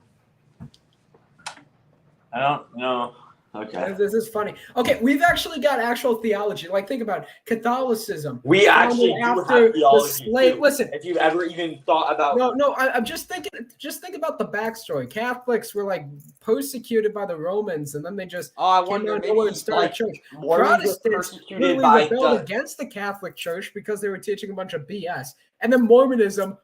I don't know. Okay. This is funny. Okay, we've actually got actual theology. Like, think about it. Catholicism. We actually do have theology. Too. Listen, If you've ever even thought about no, I'm just thinking. Just think about the backstory. Catholics were like persecuted by the Romans, and then they just I came wonder out of maybe nowhere and started like a church. Mormons were Protestants persecuted literally by rebelled the against the Catholic Church because they were teaching a bunch of BS. And then Mormonism,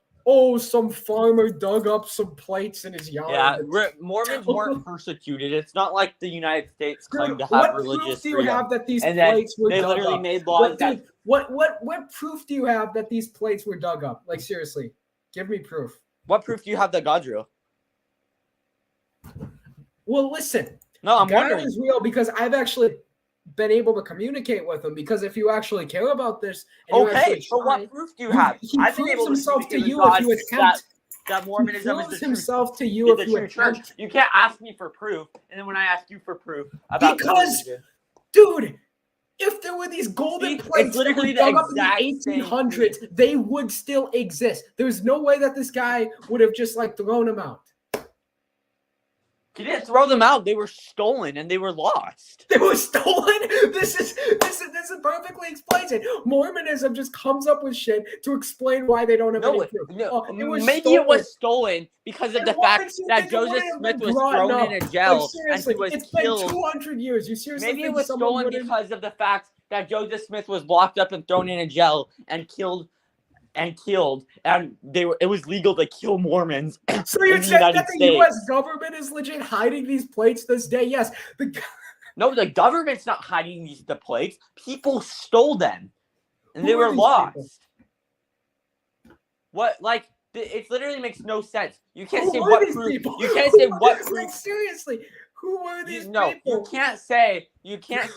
some farmer dug up some plates in his yard. Yeah, Mormons weren't persecuted. It's not like the United States claimed to have what religious proof do you freedom. have that these And then plates were they dug literally up? made laws that What proof do you have that these plates were dug up? Like, seriously, give me proof. What proof do you have that God's real? Well, listen, No, I'm God wondering. is real because I've actually been able to communicate with him. Because if you actually care about this, and you Okay, actually but try, what proof do you have? He I've been proves able to himself to communicate you with if God you attempt. that He Mormonism is proves the himself to true, you is if the you true church. attempt. You can't ask me for proof, and then when I ask you for proof about Because- religion, Dude, if there were these golden See, it's plates that were literally the dug up in the exact same 1800s, they would still exist. There's no way that this guy would have just like thrown them out. you didn't throw them out. They were stolen and they were lost. They were stolen. This is perfectly explains it. Mormonism just comes up with shit to explain why they don't have any proof. Maybe it was stolen because of And the what fact makes you that think it Joseph wouldn't have Smith been was brought thrown up? in a jail Like, seriously, and he was it's been killed. 200 years. You seriously Maybe it think was someone stolen wouldn't? because of the fact that Joseph Smith was locked up and thrown in a jail and killed, and it was legal to kill Mormons. So you're in the saying United that the States. U.S. government is legit hiding these plates this day? Yes. No, the government's not hiding the plates. People stole them, and Who they are were these lost. people? What it literally makes no sense. You can't Who say were what these proof. people? You can't Who say were- what like, proof. seriously, who were these No, people? you can't say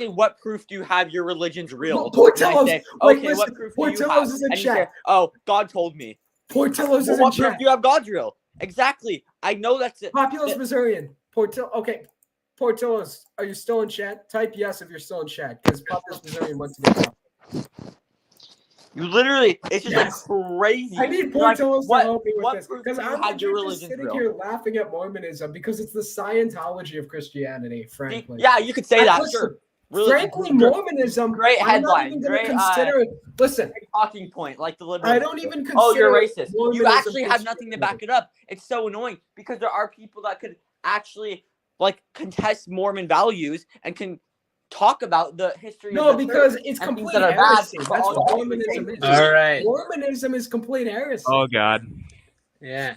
what proof do you have your religion's real. Well, Portillo's- And I say, like, okay, listen, what proof do you Portillo's have? is in And you say, chat. oh, God told me. Portillo's Well, is in what proof chat. do you have God's real? Exactly. I know that's it. Populous that- Missourian. Portillo's, are you still in chat? Type yes if you're still in chat, because Populous Missourian wants to get up. You literally, it's just Yes. like crazy. I need Like, Portillo's to what- help me with what this, proof because do you I'm have your legit just religion's sitting real? here laughing at Mormonism because it's the Scientology of Christianity, frankly. Yeah, you could say that. Listen, Sure. Really, frankly, great Mormonism. great I'm headline, not even going to great, consider. Listen, talking point, like the liberal. I don't even consider. Oh, you're racist. You Mormonism actually have nothing to Christianity. back it up. It's so annoying because there are people that could actually like contest Mormon values and can talk about the history No, of the because church it's and complete things that are bad, heresy. but That's all what you Mormonism say- is. All right. Mormonism is complete heresy. Oh God. Yeah.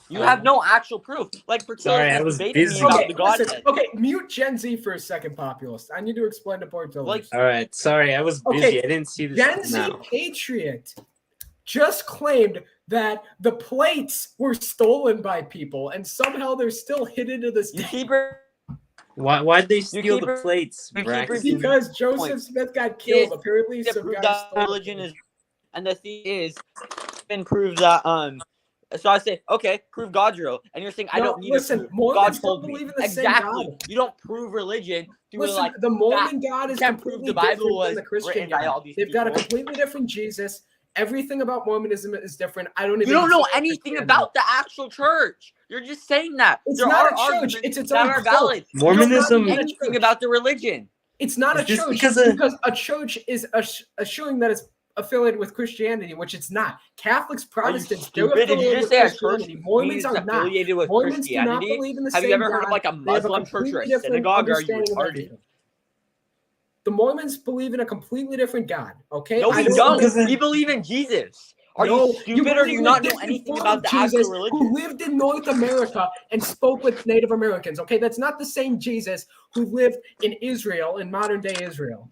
You have no actual proof. Like Sorry, I Portillo's was debating me busy. about Okay, the Godhead. listen, okay, mute Gen Z for a second, populist. I need to explain to Portillo's. Like, All right, sorry, I was busy. Okay, I didn't see this Gen Z now. Patriot just claimed that the plates were stolen by people, and somehow they're still hidden to this you day. keep it. Why'd they steal keep the it- plates, you keep Braxton? Because Joseph Point. Smith got killed. Is Apparently, to some prove guy that stole religion it. is, and the thing is, been prove that So I say, okay, prove God's real, and you're saying I No, don't need listen, to prove. Mormons God told don't me believe in the same exactly. God. You don't prove religion through Listen, like the Mormon fact. God You is can't prove completely the Bible different was than the Christian written by God. all these They've got a people. completely different Jesus. Everything about Mormonism is different. I don't even. You don't know consider anything Christianity. about the actual church. You're just saying that. It's There not are a church. arguments It's its that own are cult. valid. Mormonism- You don't know anything about the religion. It's not Is a this church because a church is assuring that it's affiliated with Christianity, which it's not. Catholics, Protestants, they're stupid? Did you affiliated just with say a church Christianity. Mormons is are not. affiliated with Mormons do not Christianity? believe in the Have same you ever heard God. of like a They have a Muslim church or completely a different synagogue? Or are you understanding of retarded? everything. The Mormons believe in a completely different God. Okay, No, I we don't. don't. We believe in Jesus. Are No, you stupid or do believe you in not a know different anything form about of the Jesus actual religion? who lived in North America and spoke with Native Americans. Okay, that's not the same Jesus who lived in Israel, in modern day Israel.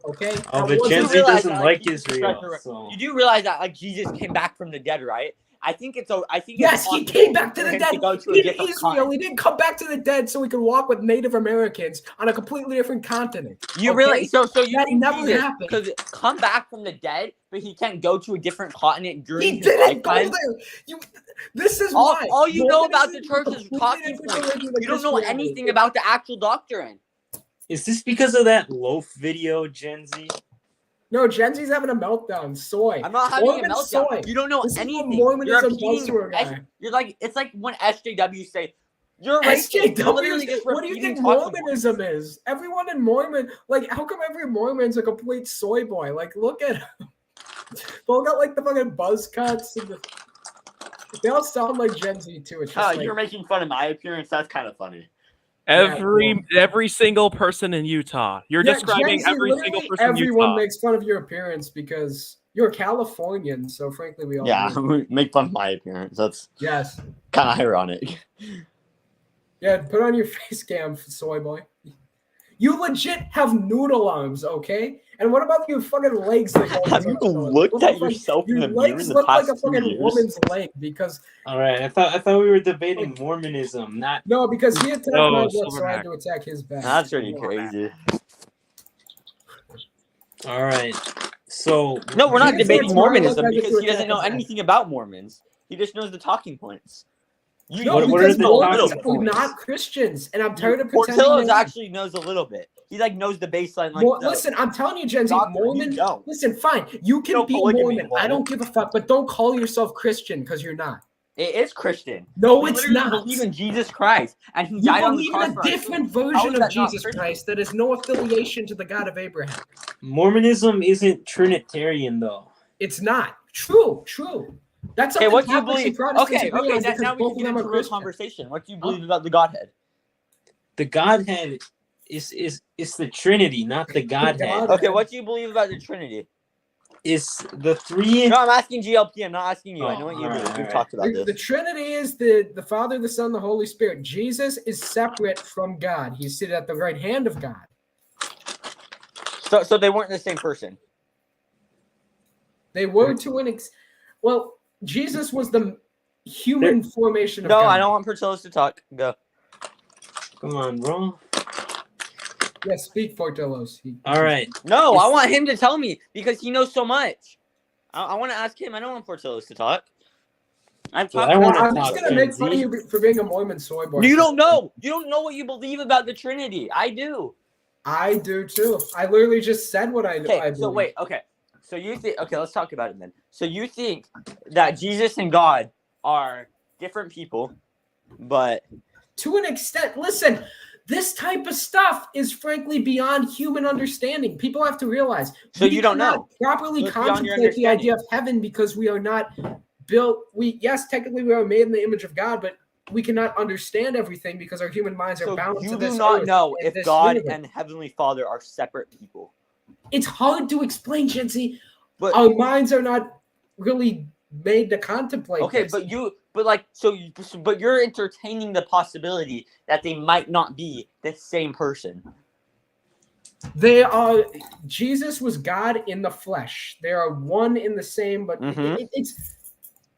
Okay, Oh, That but wasn't- Gen You Z realize doesn't that, like Jesus Israel. resurrected- So. You do realize that like Jesus came back from the dead, right? I think it's yes, he possible came back to for the him dead to go to a in different Israel. continent. He didn't come back to the dead so he could walk with Native Americans on a completely different continent. You okay? really so you That think never Jesus happened. could come back from the dead, but he can't go to a different continent during He his didn't go lifetime? there. This is All, why. all you know about the Mormonism church a is completely talking different points. religion than You don't know Christianity. anything about the actual doctrine. Is this because of that loaf video, Gen Z? No, Gen Z's having a meltdown. Soy. I'm not having Mormon a meltdown. soy. You don't know This is what anything. Mormonism does to a guy. You're like it's like when SJW say you're racist. You're literally just What do you repeating think talking Mormonism points. is? Everyone in Mormon, like, how come every Mormon's a complete soy boy? Like, look at him. They all got like the fucking buzz cuts and they all sound like Gen Z too. It's just like, You're making fun of my appearance. That's kind of funny. Every single person in Utah. You're describing Gen Z, every single literally person in everyone Utah. makes fun of your appearance because you're Californian. So frankly, we all do. make fun of my appearance. That's Yes. kind of ironic. Yeah, put on your face cam, soy boy. You legit have noodle arms, okay? And what about your fucking legs? That go Have you looked at yourself in your the mirror legs in the look like past a 2 fucking years? woman's leg because All right, I thought we were debating Mormonism, not. no, because he attacked No, my butt, so I Silverback. had to attack his back. That's pretty crazy. All right, so No, we're not He debating attacks my Mormonism butt, I get because to he doesn't attack know his back. anything about Mormons. He just knows the talking points. No, What are because the Mormons talking are points? not Christians, and I'm tired of pretending. Portillo's they are. actually knows a little bit. He like knows the baseline. Like, Listen, I'm telling you, Gen Z, doctrine, you Mormon. don't. Listen, fine, you can No be polygamy Mormon. I involved. don't give a fuck, but don't call yourself Christian because you're not. It is Christian. No, We it's literally not. believe in Jesus Christ, and he You died on the believe cross in for a our different sins. How version is of that not Jesus Christian? Christ that is no affiliation to the God of Abraham. Mormonism isn't Trinitarian though. It's not. True. That's Okay, something what do you Catholics believe? and Protestants Okay, agree on now because we both can of them get are into a real Christian. conversation. What do you believe about the Godhead? The Godhead is the Trinity, not the Godhead. God- Okay, what do you believe about the Trinity? It's the three. No, I'm asking GLP. I'm not asking you. I Oh, know what you alright, believe. We've alright. talked about The this. Trinity is the Father, the Son, the Holy Spirit. Jesus is separate from God. He's seated at the right hand of God. So they weren't the same person. They were to an well, Jesus was the human formation of No, God. I don't want Portillo's to talk. Go. Come on, bro. Yeah, speak, Portillos. All right. No, I want him to tell me because he knows so much. I want to ask him. I don't want Portillo's to talk. I'm Well, talking. I wanna I'm talk, just gonna make Gen fun of Z. you for being a Mormon soy boy. You don't know. You don't know what you believe about the Trinity. I do. I do too. I literally just said what I know. Okay, so wait. Okay, so you think? Okay, let's talk about it then. So you think that Jesus and God are different people, but to an extent, listen, this type of stuff is frankly beyond human understanding. People have to realize. So you don't cannot know. properly So it's beyond your contemplate the understanding. idea of heaven because we are not built. Yes, technically we are made in the image of God, but we cannot understand everything because our human minds are so bound you to do this not earth know and if this God universe. and Heavenly Father are separate people. It's hard to explain, Gen Z. But Our minds are not really made to contemplate. okay, this. but but you're entertaining the possibility that they might not be the same person. They are. Jesus was God in the flesh. They are one in the same, but it's.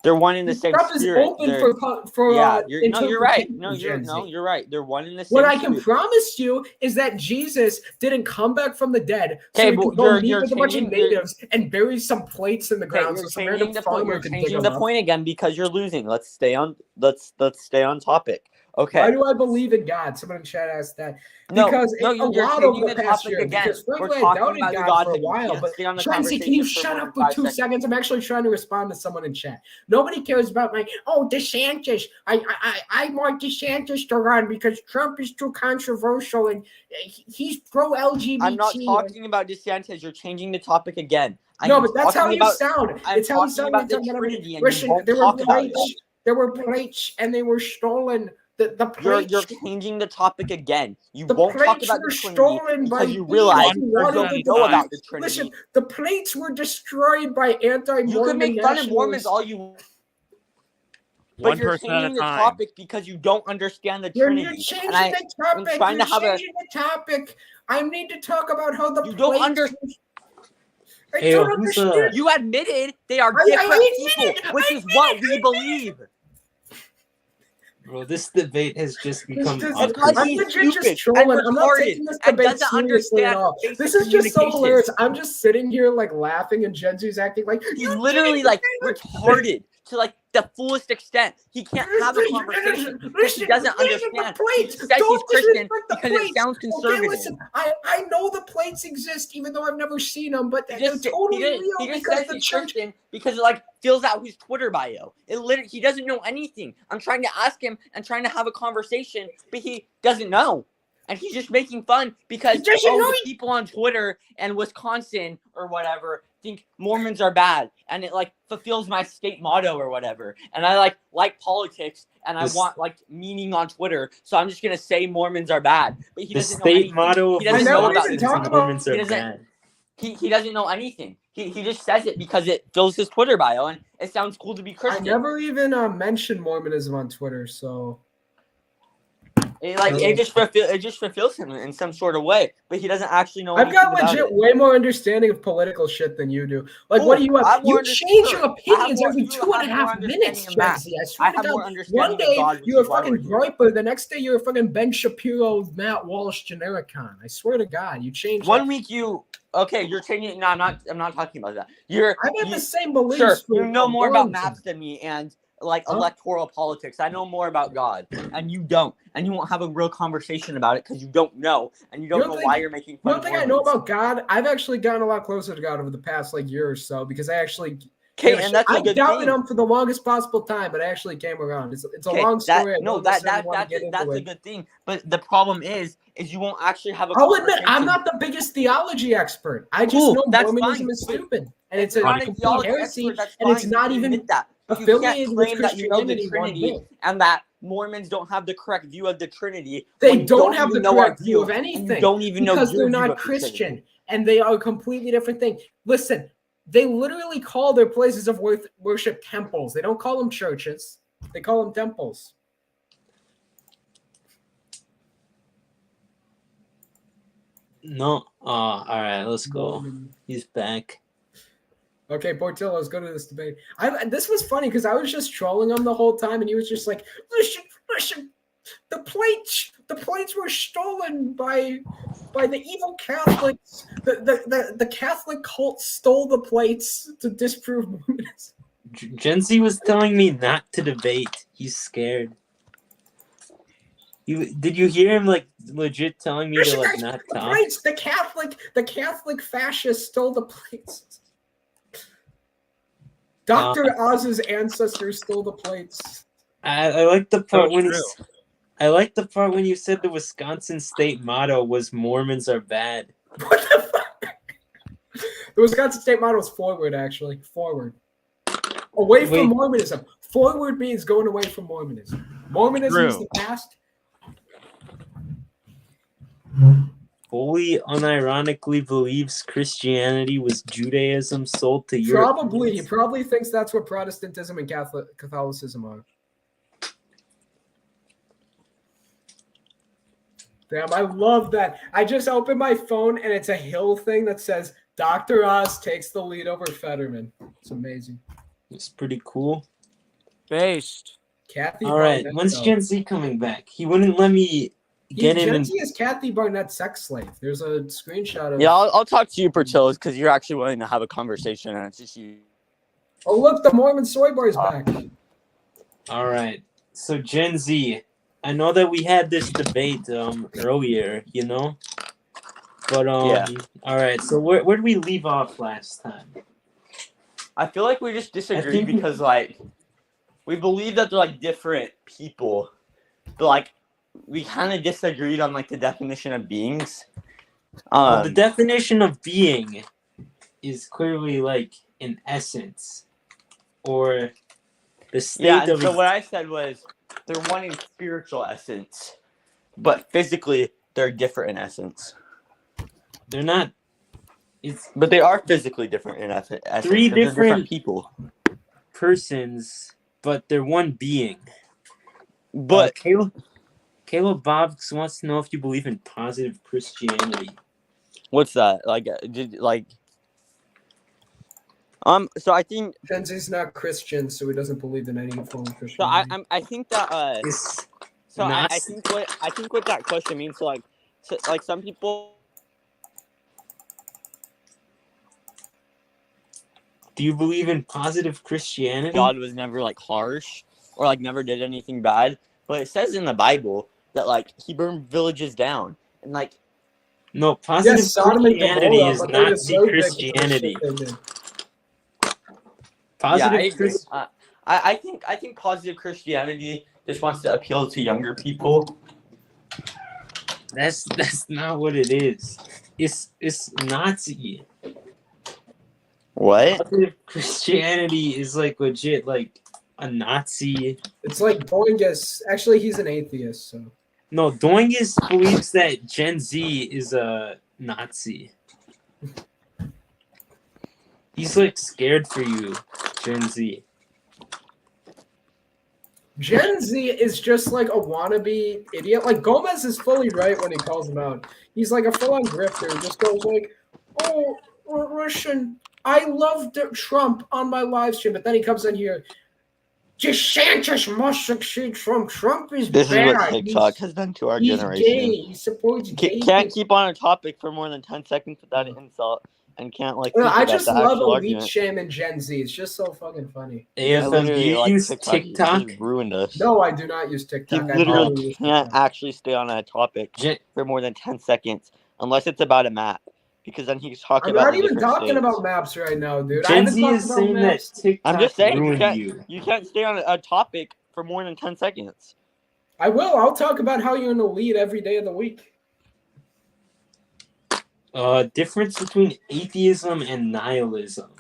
They're one in the same Stuff is spirit. open for yeah. You're right. interpretation, You're right. They're one in the same. What I can promise you is that Jesus didn't come back from the dead so he could go meet with a bunch of natives and bury some plates in the ground so some random farmer could dig them up. You're changing the point again because you're losing. Let's stay on topic. Okay. Why do I believe in God? Someone in chat asked that. Because a lot over the past year. Because frankly, I doubted God for a while. But Tracy, can you shut up for 2 seconds? I'm actually trying to respond to someone in chat. Nobody cares about DeSantis. I want DeSantis to run because Trump is too controversial and he's pro-LGBT. I'm not talking about DeSantis. You're changing the topic again. No, but that's how you sound. It's how you sound. Listen, there were plates and they were stolen. The plates, you're changing the topic again. You won't talk about the Trinity because you realize you don't know about the Trinity. Listen, the plates were destroyed by anti-Mormon. You can make fun of Mormons all you want. But you're changing the topic because you don't understand the Trinity. You're changing the topic. I need to talk about how the you don't understand. I don't understand. You admitted they are different people, which is what we believe. Bro, this debate has just become. I'm legit just trolling. I'm not taking this debate seriously at all. This is just so hilarious. I'm just sitting here like laughing, and Gen Z's acting like he's literally like retarded to like the fullest extent. He can't have a conversation because he doesn't understand. He says he's Christian because it sounds conservative. Okay, listen, I know the plates exist, even though I've never seen them, but they're totally real because the church. Because it like fills out his Twitter bio. It literally he doesn't know anything. I'm trying to ask him and trying to have a conversation, but he doesn't know. And he's just making fun because the people on Twitter and Wisconsin or whatever think Mormons are bad, and it like fulfills my state motto or whatever. And I like politics, and I want like meaning on Twitter, so I'm just gonna say Mormons are bad. But he doesn't know anything. Motto. He doesn't know about Mormons are bad. He doesn't know anything. He just says it because it fills his Twitter bio, and it sounds cool to be Christian. I never even mentioned Mormonism on Twitter, so. It just fulfills him in some sort of way, but he doesn't actually know. I've got legit way more understanding of political shit than you do. Like, what do you have? You change your opinions every 2.5 minutes, Jesse. I swear to God. One day you're a fucking griper, the next day you're a fucking Ben Shapiro, Matt Walsh, Genericon. I swear to God, you change. One week you're changing. No, I'm not talking about that. I have the same beliefs. Sure, you know more about maps than me and electoral politics. I know more about God, and you don't, and you won't have a real conversation about it because you don't know, and you don't know why you're making fun. You don't think I know about God? I've actually gotten a lot closer to God over the past year or so because I actually. And that's a good thing. I doubted him for the longest possible time, but I actually came around. It's a long story. That's a good thing. But the problem is you won't actually have a. I'll admit I'm not the biggest theology expert. I just know Mormonism is stupid, and it's a complete heresy, and it's not even affiliated with Christianity. And that Mormons don't have the correct view of the Trinity. They don't have the correct view of anything. Don't even know because they're not Christian, and they are a completely different thing. Listen. They literally call their places of worship temples. They don't call them churches. They call them temples. No. All right, let's go. He's back. Okay, Portillo, let's go to this debate. This was funny because I was just trolling him the whole time, and he was just like, listen. The plates were stolen by the evil Catholics. The Catholic cult stole the plates to disprove Mormonism. Gen Z was telling me not to debate. He's scared. Did you hear him legit telling me to not talk? Plates, the Catholic fascists stole the plates. Dr. Oz's ancestors stole the plates. I like the part when you said the Wisconsin state motto was Mormons are bad. What the fuck? The Wisconsin state motto is forward, actually. Forward. Away from Mormonism. Forward means going away from Mormonism. Mormonism is the past. Fully unironically believes Christianity was Judaism sold to Europe. He probably thinks that's what Protestantism and Catholicism are. Damn, I love that. I just opened my phone and it's a Hill thing that says Dr. Oz takes the lead over Fetterman. It's amazing. It's pretty cool. Based. Kathy All right, Barnett, when's though. Gen Z coming back? He wouldn't let me get him Gen in. Z is Kathy Barnett's sex slave. There's a screenshot of. Yeah, I'll talk to you, Pertillos, because you're actually willing to have a conversation, and it's just you. Oh, look, the Mormon soy boy's back. All right, so Gen Z. I know that we had this debate earlier, you know, but Yeah. All right, so where did we leave off last time? I feel like we just disagree think- because, like, we believe that they're, like, different people. But, like, we kind of disagreed on, like, the definition of beings. The definition of being is clearly, like, an essence or the state Yeah, and of so what I said was they're one in spiritual essence, but physically they're different in essence. They're not. It's But they are physically different in essence. 'Cause they're different people. persons, but they're one being. But Caleb Bobs wants to know if you believe in positive Christianity. what's that? So I think Gen Z's not Christian, so he doesn't believe in any form of so. Christianity. I think that It's So I not- think what that question means, so like some people. Do you believe in positive Christianity? God was never like harsh or like never did anything bad, but it says in the Bible that like he burned villages down and like. No, positive Yes, Sodom and Christianity Gomorrah, is but they're not just so big Christianity. for the shit they did. Positive Yeah, I agree. I think positive Christianity just wants to appeal to younger people. That's not what it is. It's Nazi. What? Positive Christianity is like legit like a Nazi. It's like Boingus. Actually, he's an atheist, so. No, Doingus believes that Gen Z is a Nazi. He's like scared for you, Gen Z. Gen Z is just like a wannabe idiot. Like Gomez is fully right when he calls him out. He's like a full-on grifter. He just goes like, "Oh, Russian, I loved Trump on my live stream," but then he comes in here. DeSantis must succeed from Trump is This bad. is what TikTok has done to our He's generation. gay. He supports gay. Can't keep on a topic for more than 10 seconds without an insult, and can't like. Well, think I about just the love actual elite argument. shaming Gen Z. It's just so fucking funny. AFM, do you use TikTok. It TikTok? just ruined us. No, I do not use He TikTok. I literally only use can't TikTok. actually stay on a topic Gen- for more than 10 seconds unless it's about a map, because then he's talking I'm about not the even different talking states. about maps right now, dude. I Gen haven't Z talked is about saying that maps. TikTok I'm just saying ruined you can't stay on a topic for more than 10 seconds. I will. I'll talk about how you're an elite every day of the week. Difference between atheism and nihilism.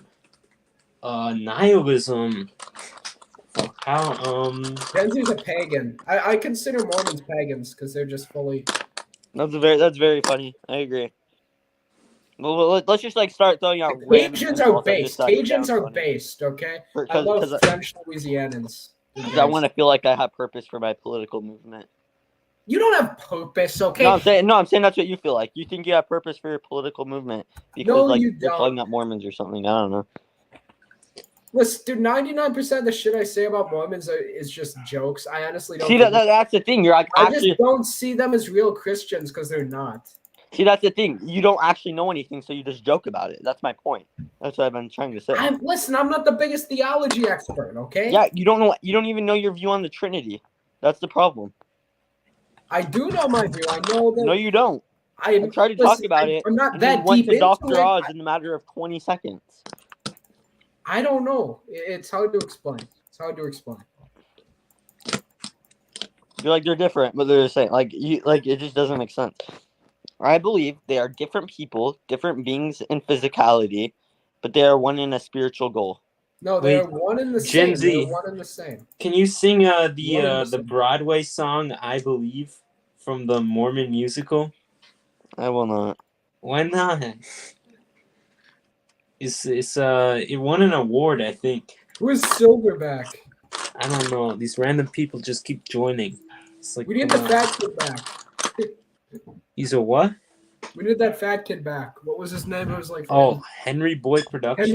Nihilism. How Gen Z's a pagan. I consider Mormons pagans because they're just fully. That's very funny. I agree. Well, let's just like start throwing out. random Cajuns are insults that based. just sound Cajuns are funny. based. Okay. I Because love French Louisianans. I want to feel like I have purpose for my political movement. You don't have purpose, okay? No, I'm saying that's what you feel like. You think you have purpose for your political movement because No, like you you're don't. calling out Mormons or something. I don't know. Listen, dude, 99% of the shit I say about Mormons is just jokes. I honestly don't. See that's the thing. You're like I actually just don't see them as real Christians because they're not. see that's the thing. You don't actually know anything, so you just joke about it. That's my point. That's what I've been trying to say. Listen, I'm not the biggest theology expert, okay? Yeah, you don't know. You don't even know your view on the Trinity. That's the problem. I do know my view. I know that. No, you don't. I tried to talk about it, I'm not And that you went deep to into Dr. it. Oz in a matter of 20 seconds. I don't know. It's hard to explain. You're like they're different, but they're the same. Like it just doesn't make sense. I believe they are different people, different beings in physicality, but they are one in a spiritual goal. No, they're Wait, one in the Gen same. Z. They're one in the same. can you sing What the Broadway song "I Believe" from the Mormon musical? I will not. Why not? It won an award, I think. Who is Silverback? I don't know. These random people just keep joining. It's like We need come the on. fat kid back. He's a what? We need that fat kid back. What was his name? It was like Oh, Henry Boy Productions.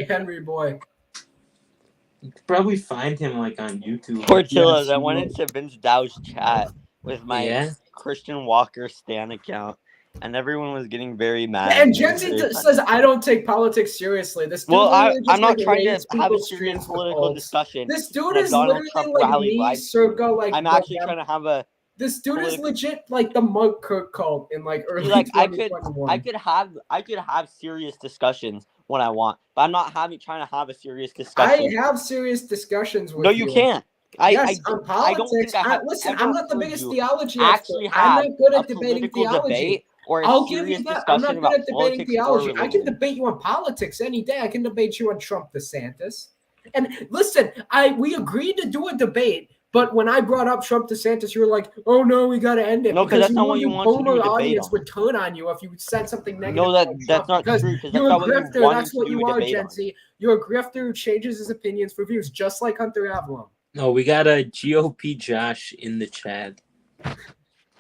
Henry Boy. You could probably find him like on YouTube. Portillo's, Yes, I went into Vince Dow's chat with my Yeah. Christian Walker Stan account, and everyone was getting very mad. And It was Gen Z very says, funny. I don't take politics seriously. This dude Well, literally just I'm not like trying to raised have a people's serious streams to political cults. discussion. This dude in a is Donald literally Trump like rally me, live circa stream. like I'm actually November. trying to have a. This dude is political- legit like the monk cult in like early Like I 2021. could have serious discussions when I want, but I'm not trying to have a serious I discussion. have serious discussions with No, you can't. Yes, I on don't politics. think I have Listen, ever I'm not the heard biggest you theology actually expert. I'm have not good a at debating political theology. debate or a I'll give serious you that. I'm discussion not good about at debating politics or theology. I can religion. debate you on politics any day. I can debate you on Trump DeSantis. And listen, we agreed to do a debate, but when I brought up Trump DeSantis, you were like, "Oh no, we got to end it." No, because that's you not knew what you your want to do boomer a debate audience on. would turn on you if you said something negative. No, about that's Trump, not because true. Because you're that's a not what you grifter. wanted That's to what do you a are, debate Gen on. Z. You're a grifter who changes his opinions for views, just like Hunter Avlon. No, we got a GOP Josh in the chat.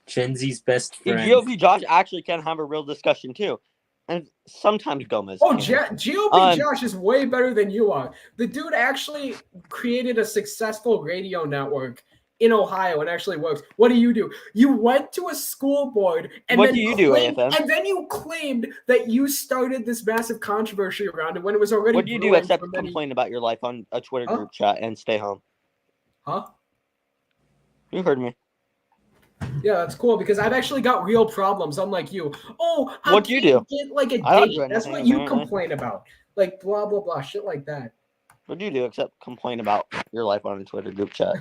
Gen Z's best The friend. GOP Josh actually can have a real discussion too, and sometimes Gomez. Oh, can. GOP Josh is way better than you are. The dude actually created a successful radio network in Ohio and actually works. What do? You went to a school board and What then do you do, claimed, AFM? and then you claimed that you started this massive controversy around it when it was already. What do you do brewing except for many- complain about your life on a Twitter Huh? group chat and stay home? Huh? You heard me. Yeah, that's cool because I've actually got real problems, unlike you. Oh, What do you do? Get like a I don't date. do That's anything, what you apparently. complain about, like blah blah blah, shit like that. What do you do except complain about your life on a Twitter group chat?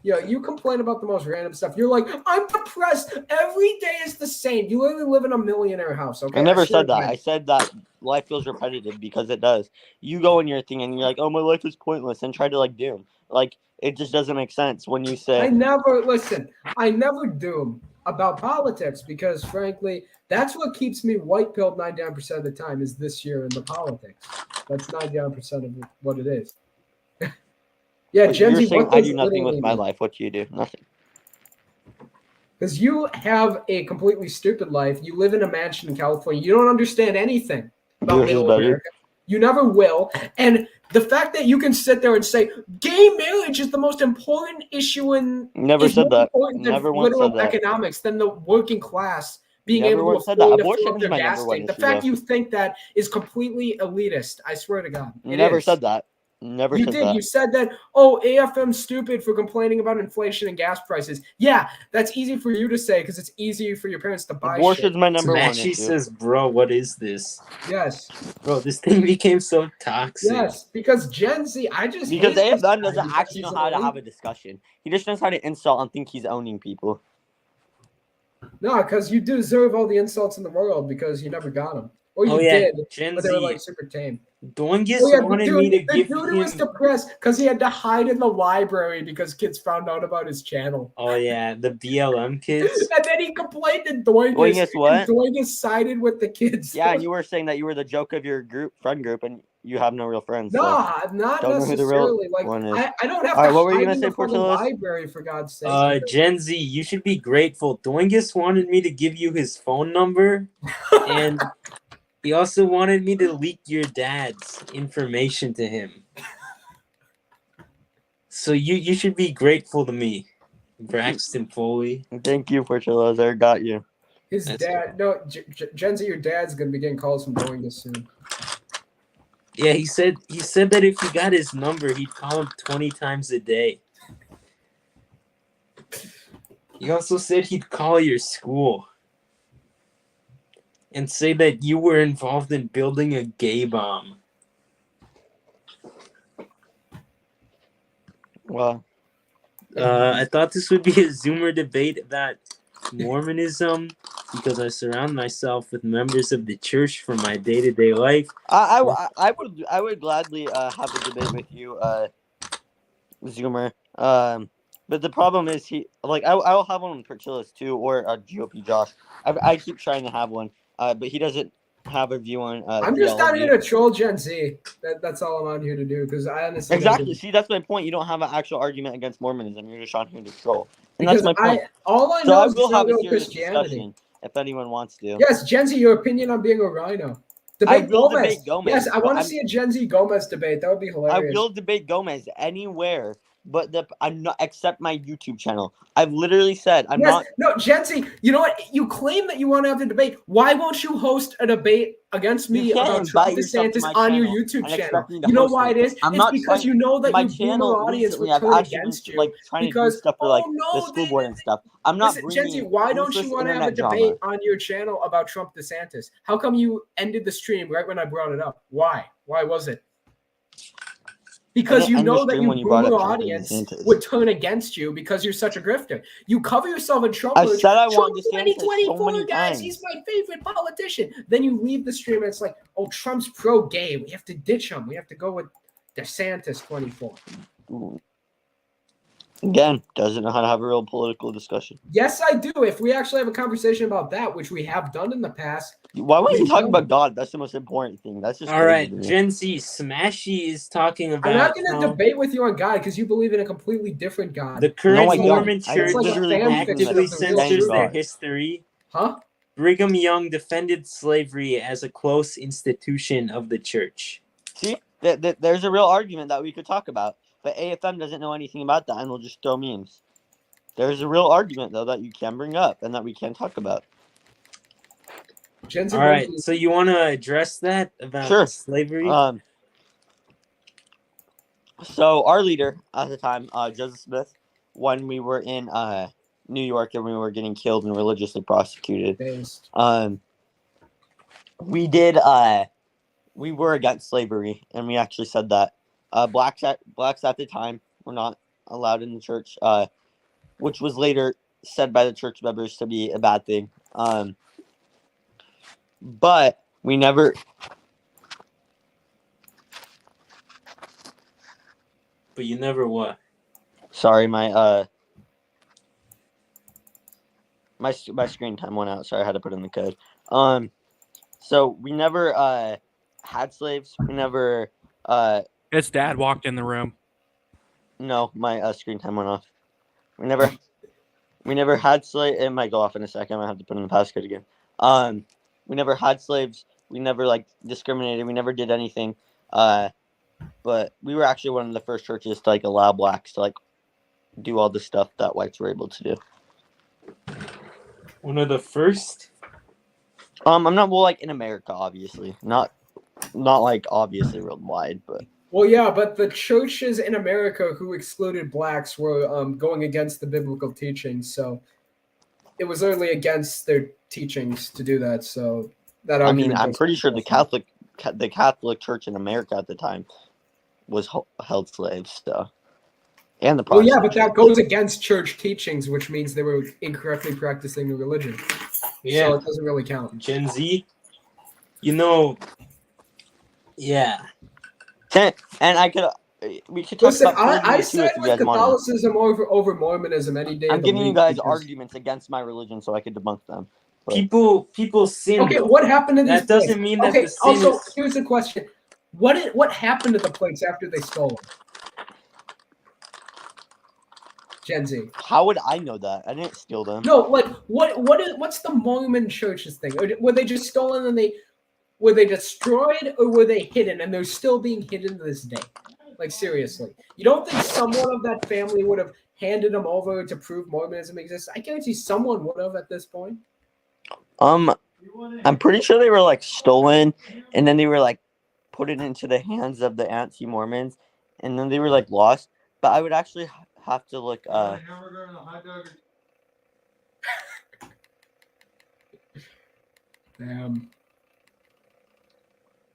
Yeah, you complain about the most random stuff. You're like, I'm depressed. Every day is the same. You literally live in a millionaire house. Okay, I never swear said that. to I said that life feels repetitive because it does. You go in your thing and you're like, "Oh, my life is pointless," and try to like doom. Like it just doesn't make sense when you say. I never doom about politics because, frankly, that's what keeps me white pilled 99% of the time. Is this year in the politics? That's 99% of what it is. Yeah, But Gen you're Z. saying What I does do nothing with literally my mean? life. What do you do? Nothing. Because you have a completely stupid life. You live in a mansion in California. You don't understand anything about Yours is middle better. America. You never will. And the fact that you can sit there and say gay marriage is the most important issue in Never is said more that. important than Never once literal said that. economics than the working class being Never able to once said that. afford to Abortion fill up is their my gas number one tank. The issue, fact though. you think that is completely elitist. I swear to God. It Never is. said that. Never You said did. that. You said that, oh, AFM's stupid for complaining about inflation and gas prices. Yeah, that's easy for you to say because it's easy for your parents to buy Abortion's shit. my number one Smashy issue. says, "Bro, what is this? Yes. Bro, this thing became so toxic." Yes, because Gen Z, I just Because hate this guy AFM doesn't because actually know he's how to elite. have a discussion. He just knows how to insult and think he's owning people. No, because you deserve all the insults in the world because you never got them. Or you Oh, yeah, did, Gen but they were Z. like super tame. Doingus Oh, yeah, wanted me to the give dude him. was depressed because he had to hide in the library because kids found out about his channel. Oh yeah, the BLM kids. And then he complained to Doingus. Doingus what? And Doingus sided with the kids. Yeah, and you were saying that you were the joke of your friend group, and you have no real friends. No, So. not Don't know who the real necessarily. Like one is. I don't have All to right, what were you hide gonna in say, the fucking Portillo's? library for God's sake. Gen Z, you should be grateful. Doingus wanted me to give you his phone number, and he also wanted me to leak your dad's information to him. So you should be grateful to me, Braxton Foley. Thank you, Portillo's. I got you. His That's dad, no, Gen Z, your dad's gonna be getting calls from Doingus soon. Yeah, he said that if he got his number, he'd call him 20 times a day. He also said he'd call your school and say that you were involved in building a gay bomb. Well, I thought this would be a Zoomer debate about Mormonism because I surround myself with members of the church for my day-to-day life. I would gladly have a debate with you, Zoomer. But the problem is I'll have one with Portillo's too, or GOP Josh. I keep trying to have one, but he doesn't have a view on. I'm just out theology. here to troll Gen Z. That's all I'm out here to do because I honestly Exactly. See, that's my point. You don't have an actual argument against Mormonism. You're just on here to troll. And that's Because my point. all I So know I is will have a Zero serious Christianity. discussion if anyone wants to. Yes, Gen Z, your opinion on being a rhino. I Debate will Gomez. debate Gomez, Yes, I but want to I'm- see a Gen Z Gomez debate. That would be I hilarious. will debate Gomez anywhere, but I'm not except my YouTube channel. I've literally said I'm not. No, Gen Z, you know what? You claim that you want to have a debate. Why won't you host a debate against me You can't about invite Trump yourself to DeSantis my on your channel YouTube and channel? expect me to You know host why it. it is? I'm It's not because trying- you know that my your channel boomer audience recently would I've turn actually been against you. like trying because, to do stuff for like oh, no, the school they- board and stuff. I'm not Listen, bringing Gen Z, why don't you useless want to have a internet debate drama. on your channel about Trump DeSantis? How come you ended the stream right when I brought it up? Why? Why was it? Because you end the know that stream your when you brought boomer up Trump and audience DeSantis. would turn against you because you're such a grifter. You cover yourself in Trump. I said I want Trump DeSantis so 2024, many guys. times. He's my favorite politician. Then you leave the stream and it's like, oh, Trump's pro-gay. We have to ditch him. We have to go with DeSantis 24. Again, doesn't know how to have a real political discussion. Yes, I do. If we actually have a conversation about that, which we have done in the past. Why won't you Please talk don't. about God? That's the most important thing. That's just All crazy right, to me. Gen Z Smashy is talking about I'm not going to how debate with you on God because you believe in a completely different God. the current I don't. Mormon I Church literally believe in actively the real censors truth. their history. Huh? Brigham Young defended slavery as a close institution of the church. See, there's a real argument that we could talk about, but AFM doesn't know anything about that and will just throw memes. There's a real argument though that you can bring up and that we can talk about. Gen Z All right, so you want to address that about Sure. slavery? So our leader at the time, Joseph Smith, when we were in New York and we were getting killed and religiously prosecuted, based. we were against slavery, and we actually said that blacks at the time were not allowed in the church, which was later said by the church members to be a bad thing. But we never. But you never what? Sorry, my screen time went out, so I had to put in the code. So we never had slaves. We never His dad walked in the room. No, my screen time went off. We never had slaves. It might go off in a second. I have to put in the passcode again. We never had slaves. We never like discriminated. We never did anything. But we were actually one of the first churches to like allow blacks to like do all the stuff that whites were able to do. One of the first? I'm not like in America, obviously. Not like obviously worldwide, but Well, yeah, but the churches in America who excluded blacks were going against the biblical teachings, so it was only against their teachings to do that. So that I mean, argument I'm doesn't pretty sure make the Catholic Church in America at the time was held slaves, so. And the Well, yeah, Protestant but that Church. goes against church teachings, which means they were incorrectly practicing the religion. Yeah. So it doesn't really count. Gen Z? You know, yeah. And I could we could talk Listen, about I polygamy too side if you with guys want. Catholicism over Mormonism any day. I'm of the giving you week guys because- arguments against my religion so I could debunk them. But People sin. Okay, though. what happened to these That doesn't plates? mean that Okay, the sin also, is... here's the question. What happened to the plates after they stole them? Gen Z. how would I know that? I didn't steal them. No, like what's the Mormon church's thing? Or were they just stolen and were they destroyed or were they hidden and they're still being hidden to this day? Like seriously. You don't think someone of that family would have handed them over to prove Mormonism exists? I guarantee someone would have at this point. I'm pretty sure they were like stolen and then they were like put it into the hands of the anti-Mormons and then they were like lost. But I would actually have to look Damn. What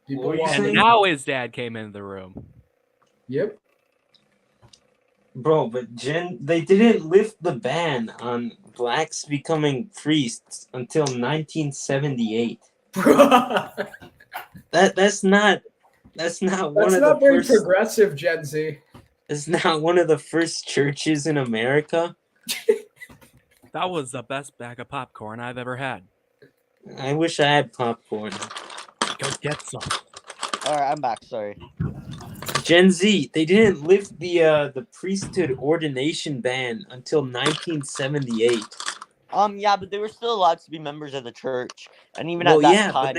People were you want saying? And now his dad came into the room. Yep. Bro, but they didn't lift the ban on blacks becoming priests until 1978. That's not That's one of not the very first. progressive, Gen Z. It's not one of the first churches in America. That was the best bag of popcorn I've ever had. I wish I had popcorn. Go get some. All right, I'm back. Sorry. Gen Z, they didn't lift the priesthood ordination ban until 1978. Yeah, but they were still allowed to be members of the church, and even Well, at that yeah, time, but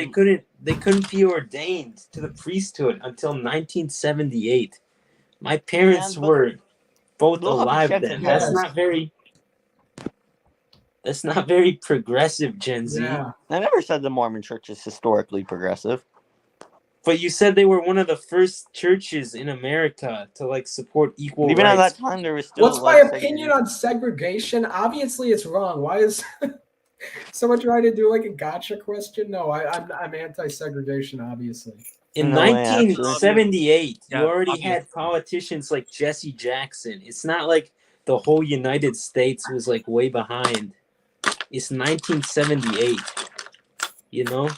they couldn't be ordained to the priesthood until 1978. My parents Yeah, but were both they'll have a alive chance then. to Yes. That's not very progressive, Gen Z. Yeah. I never said the Mormon Church is historically progressive. But you said they were one of the first churches in America to like support equal Even at rights. that time, there was still What's my like opinion on segregation? Obviously, it's wrong. Why is someone trying to do like a gotcha question? No, I'm anti-segregation, obviously. In No way, actually. 1978, Yeah, you already obviously. had politicians like Jesse Jackson. It's not like the whole United States was like way behind. It's 1978. You know?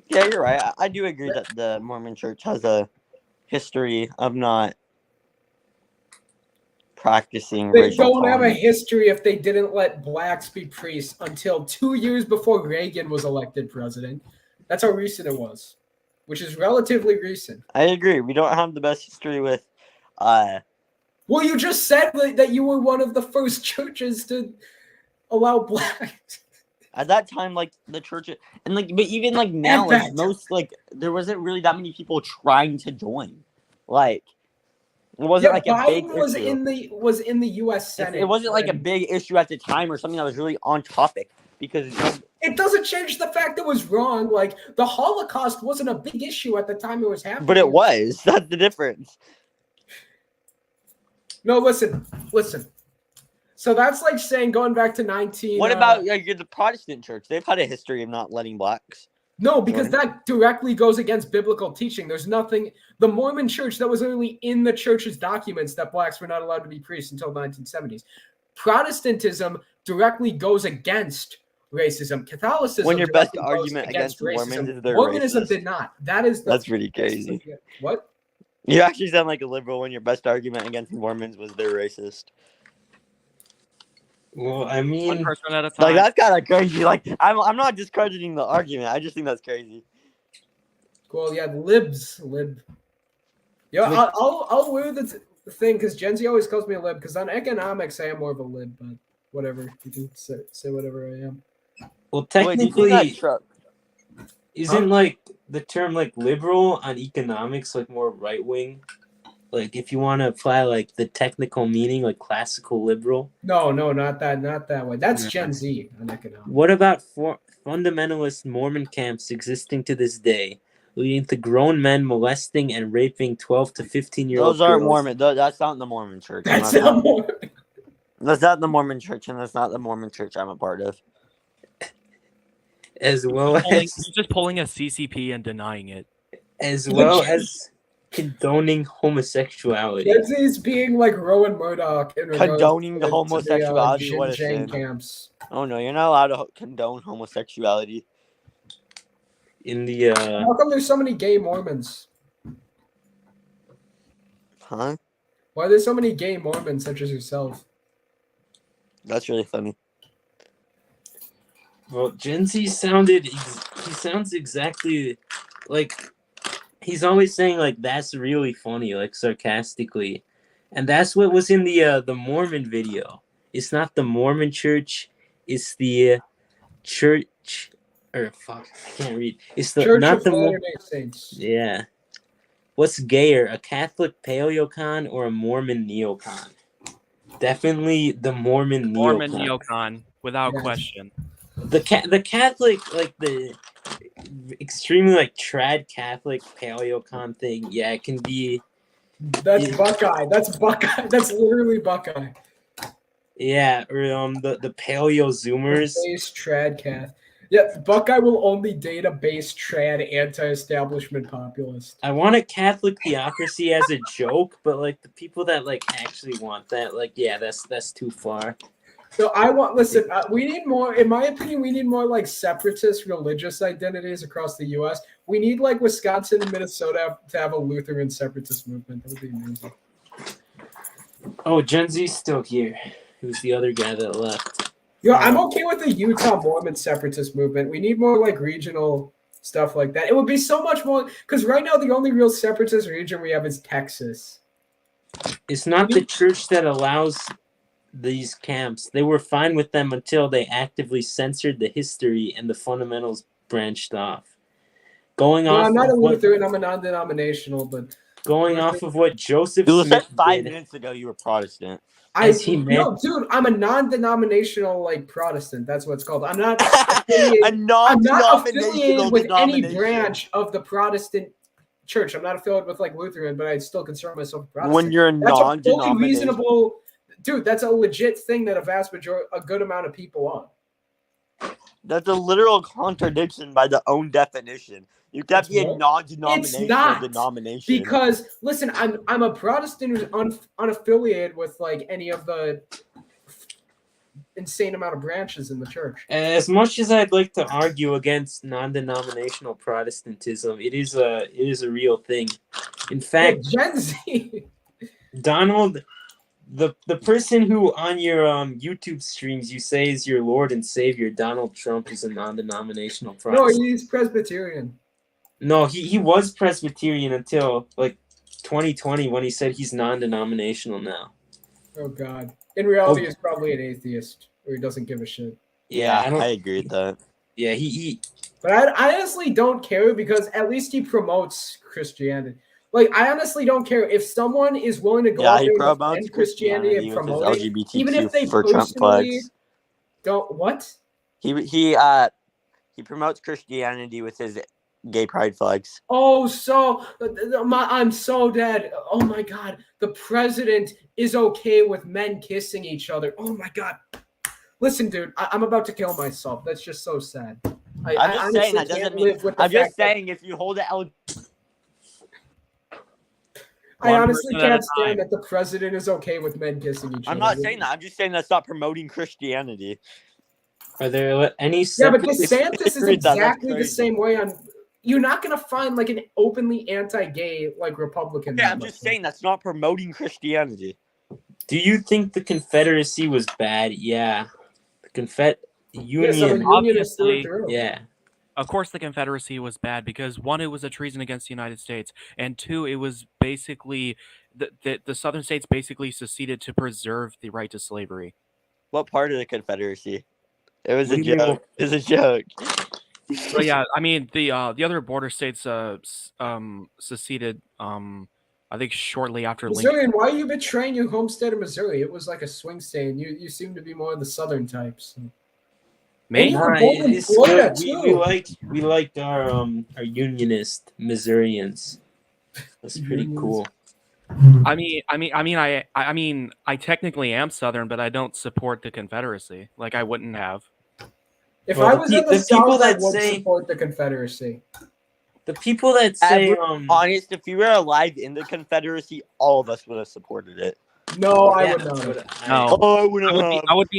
Yeah, you're right. I do agree that the Mormon Church has a history of not practicing They racial don't have a tolerance. history if they didn't let blacks be priests until 2 years before Reagan was elected president. That's how recent it was, which is relatively recent. I agree. We don't have the best history with Well, you just said that you were one of the first churches to allow blacks. at that time, like the church, and like, but even like now, like that most, like there wasn't really that many people trying to join. Like, it wasn't like a big Biden was issue. in the U.S. Senate. It wasn't like a and big issue at the time or something that was really on topic because it doesn't change the fact it was wrong. Like the Holocaust wasn't a big issue at the time it was happening. but it was. That's the difference. No, listen. So that's like saying going back to 19. What about like the Protestant church? They've had a history of not letting blacks. No, because that directly goes against biblical teaching. There's nothing. The Mormon church, that was only in the church's documents that blacks were not allowed to be priests until the 1970s. Protestantism directly goes against racism. Catholicism. When your best directly goes argument against Mormons racism. is they're Mormonism racist. did not. That's pretty crazy. What? You actually sound like a liberal when your best argument against Mormons was they're racist. Well, I One mean, person at a time. Like that's kind of crazy. Like I'm not discrediting the argument. I just think that's crazy. Cool. Yeah, lib. Yo, I'll wear the thing because Gen Z always calls me a lib because on economics I am more of a lib, but whatever. You can say whatever I am. well, Wait, do you technically, think that truck? isn't like the term like liberal on economics like more right wing? Like if you want to apply like the technical meaning, like classical liberal. No, not that way. That's Gen Z on economics. What about fundamentalist Mormon camps existing to this day, leading to grown men molesting and raping 12 to 15-year-old Those aren't girls? Mormon. That's not the Mormon church. That's not more. That's not the Mormon church, and that's not the Mormon church I'm a part of. As well He's as just pulling a CCP and denying it. condoning homosexuality. Gen Z is being like Rowan Murdoch in regards Condoning the to homosexuality. What a Xinjiang sin. camps. Oh no, you're not allowed to condone homosexuality. In the How come there's so many gay Mormons? Huh? Why are there so many gay Mormons such as yourself? That's really funny. well, Gen Z he sounds exactly like he's always saying like that's really funny, like sarcastically, and that's what was in the Mormon video. It's not the Mormon church, it's the church, or fuck, I can't read. It's the Church not of the Latter-day Saints. yeah. What's gayer, a Catholic paleocon or a Mormon neocon? Definitely the Mormon Mormon neocon. neocon, without Yes. question. The Catholic, like the extremely like trad Catholic paleocon thing, yeah, it can be. That's Buckeye. That's Buckeye. That's literally Buckeye. Yeah, or the paleo zoomers. Base trad cath. Yeah, Buckeye will only date a base trad anti-establishment populist. I want a Catholic theocracy as a joke, but like the people that like actually want that, like yeah, that's too far. So we need more, in my opinion, we need more like separatist religious identities across the U.S. We need like Wisconsin and Minnesota to have a Lutheran separatist movement. That would be amazing. Oh, Gen Z's still here. Who's the other guy that left? Yo, I'm okay with the Utah Mormon separatist movement. We need more like regional stuff like that. It would be so much more because right now the only real separatist region we have is Texas. It's not the church that allows these camps. They were fine with them until they actively censored the history and the fundamentals branched off. Going Well, off I'm not a of what Lutheran. I'm a non-denominational, but Joseph You Smith said 5 did, minutes ago you were Protestant. as he meant, no, dude. I'm a non-denominational like Protestant. That's what it's called. I'm not A affiliated. I'm not non-denominational affiliated with any denomination. branch of the Protestant church. I'm not affiliated with like Lutheran, but I still consider myself a Protestant. When you're a That's a fully non-denominational, reasonable, dude. That's a legit thing that a good amount of people are. that's a literal contradiction by the own definition. You can't be a It's non-denominational not denomination. because listen, I'm a Protestant who's unaffiliated with like any of the insane amount of branches in the church. as much as I'd like to argue against non-denominational Protestantism, it is a real thing. In fact, Gen Z. Donald, the person who on your YouTube streams you say is your Lord and Savior, Donald Trump, is a non-denominational No, Protestant. he's Presbyterian. No, he was Presbyterian until like 2020 when he said he's non-denominational now. Oh God. In reality, he's probably an atheist, or he doesn't give a shit. yeah, I don't. I agree with that. Yeah, he But I honestly don't care because at least he promotes Christianity. Like, I honestly don't care if someone is willing to go out Yeah, he there and promotes defend Christianity and with his promote it, LGBTQ even if they for Trump personally flags. don't. What? He promotes Christianity with his gay pride flags. Oh, so I'm so dead. Oh my God, the president is okay with men kissing each other. Oh my God. Listen, dude, I'm about to kill myself. That's just so sad. I'm just saying that doesn't mean. I'm just saying if you hold it. I honestly person at a can't stand time. that the president is okay with men kissing each other. I'm not saying that. I'm just saying that's not promoting Christianity. are there any Yeah, but separate DeSantis is Agreed, that's exactly the crazy. same way on. You're not gonna find like an openly anti-gay like Republican. Yeah, I'm just saying that's not promoting Christianity. Do you think the Confederacy was bad? Yeah. The Yes, I'm a Union. unionist through and obviously. through. Yeah. Of course, the Confederacy was bad because one, it was a treason against the United States, and two, it was basically the Southern states basically seceded to preserve the right to slavery. What part of the Confederacy? It was What a do you mean, joke. It was a joke. But yeah, I mean the other border states seceded. I think shortly after Lincoln. Missouri, why are you betraying your home state of Missouri? It was like a swing state, and you seem to be more of the southern types. Me? Nah, it's Florida, good. too. We liked our unionist Missourians. That's pretty cool. I mean, I technically am Southern, but I don't support the Confederacy. Like I wouldn't have. If Well, I was in the people South, I that would say- support the Confederacy. The people that say Honest, if you were alive in the Confederacy, all of us would have supported it. No, I yeah, would not. have. No, Oh, I wouldn't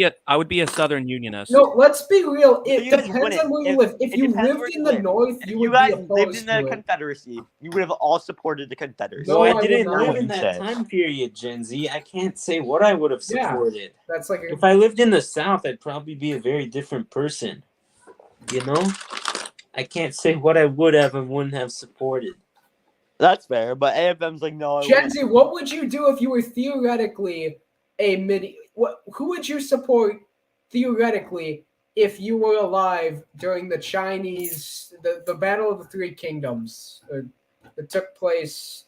have. I would be a Southern Unionist. No, let's be real. It You guys depends wouldn't. on where you If- live. If it you depends lived where in you the live. North, If you you would be guys lived opposed in to the it. Confederacy, you would have all supported the Confederacy. No, I I would didn't not. live in that time period, Gen Z. I can't say what I would have Yeah. supported. That's like If I lived in the South, I'd probably be a very different person. You know? I can't say what I would have and wouldn't have supported. That's fair, but AFM's like, no, I Gen wouldn't. Z. What would you do if you were theoretically a midi? Who would you support theoretically if you were alive during the Chinese, the Battle of the Three Kingdoms that took place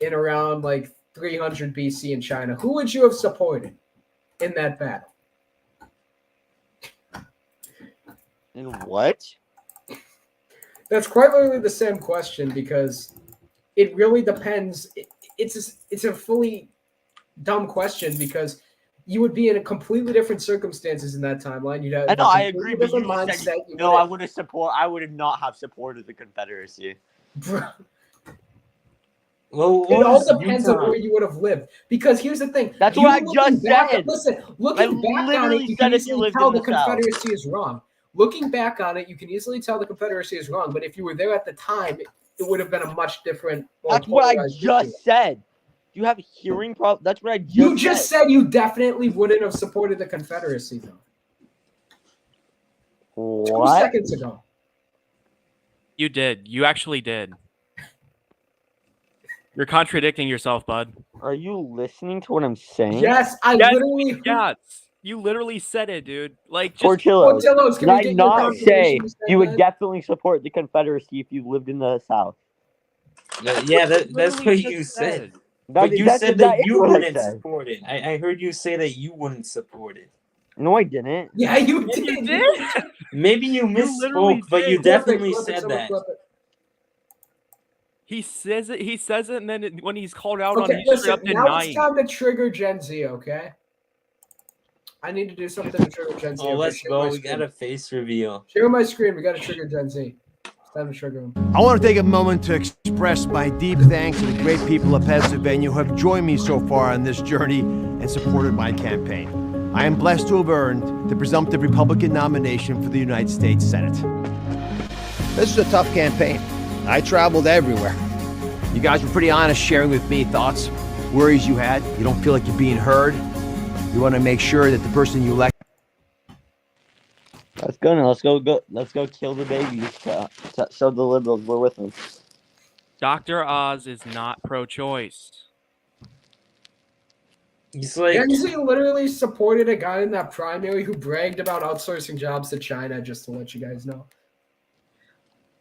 in around like 300 BC in China? Who would you have supported in that battle? And what? That's quite literally the same question because it really depends. It's a fully dumb question because you would be in a completely different circumstances in that timeline. You'd have I know, a I completely agree, but you different just said, mindset. You no, I would have not have supported the Confederacy. Well, It what all was depends on Utah? where you would have lived. Because here's the thing. That's you what I looking just back, said. Listen, I looking back on literally it, you said can if you easily lived tell in the the South. Confederacy is wrong. Looking back on it, you can easily tell the Confederacy is wrong. But if you were there at the time, it would have been a much different. That's what I polarized issue. just said. You have a hearing problem? That's what I just said. You just said you definitely wouldn't have supported the Confederacy, though. 2 What? seconds ago. You did. You actually did. You're contradicting yourself, bud. Are you listening to what I'm saying? Yes, I Yes, literally. yes. You literally said it, dude. Like, just Portillo's. Portillo's, can Did we I get your not confirmation say you said you would that? definitely support the Confederacy if you lived in the South? Yeah, that's literally what just you said. That, But you that's, said that that is you what I wouldn't said. support it. I heard you say that you wouldn't support it. No, I didn't. Yeah, you Yeah, did. you did. Maybe you literally misspoke, but you did. definitely Clip it, said someone that. clip it. He says it. He says it, and then when he's called out on, Okay, he's listen. straight up Now it's denying. time to trigger Gen Z. Okay. I need to do something to trigger Gen Z. Oh, Okay, let's share go. my We screen. got a face reveal. Share my screen. We got to trigger Gen Z. It's time to trigger them. I want to take a moment to express my deep thanks to the great people of Pennsylvania who have joined me so far on this journey and supported my campaign. I am blessed to have earned the presumptive Republican nomination for the United States Senate. This is a tough campaign. I traveled everywhere. You guys were pretty honest sharing with me thoughts, worries you had. You don't feel like you're being heard. You want to make sure that the person you elect. Let's go now. Let's go kill the babies. Show the liberals we're with them. Dr. Oz is not pro-choice. He's like, Gen Z literally supported a guy in that primary who bragged about outsourcing jobs to China. Just to let you guys know.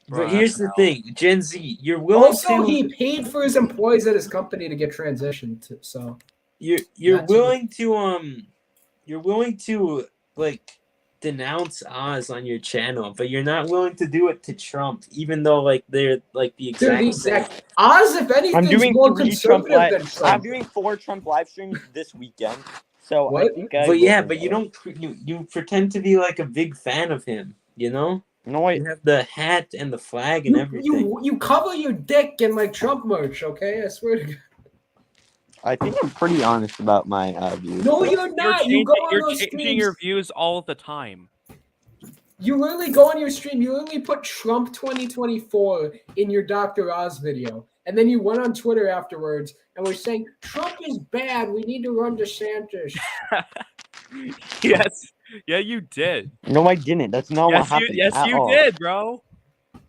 but Bruh, here's that's the thing, Gen Z, you're willing Also, to. he paid for his employees at his company to get transitioned. So You're That's- willing to you're willing to like denounce Oz on your channel, but you're not willing to do it to Trump, even though like they're like the exact dude, same. Oz, if anything, I'm doing more 3 Trump conservative than live. Trump. I'm doing 4 Trump live streams this weekend. So What? I think I. But yeah, will but you win. don't you pretend to be like a big fan of him, you know? No, I. You have the hat and the flag and everything. You cover your dick in like Trump merch, okay? I swear to God. I think I'm pretty honest about my views. No, you're not. You go on You're those changing streams. your views all the time. You literally go on your stream. You literally put Trump 2024 in your Dr. Oz video. And then you went on Twitter afterwards and were saying, Trump is bad. We need to run DeSantis. Yes. Yeah, you did. No, I didn't. That's not what happened. Yes, at you all. did, bro.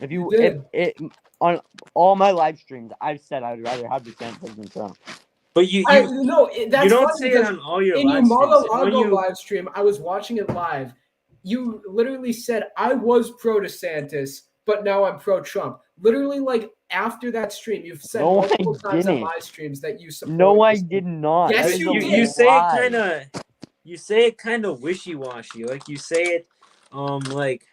If You you, did. it on all my live streams, I've said I'd rather have DeSantis than Trump. But you No, that's you don't funny say it because on all your in your live streams. Mar-a-Lago When you, live stream, I was watching it live. You literally said, I was pro DeSantis, but now I'm pro Trump. Literally, like after that stream, you've said No, I multiple times on didn't. live streams that you support. No, I this. did not. Yes, That is you a did. you say lie. it kind of wishy-washy. Like you say it like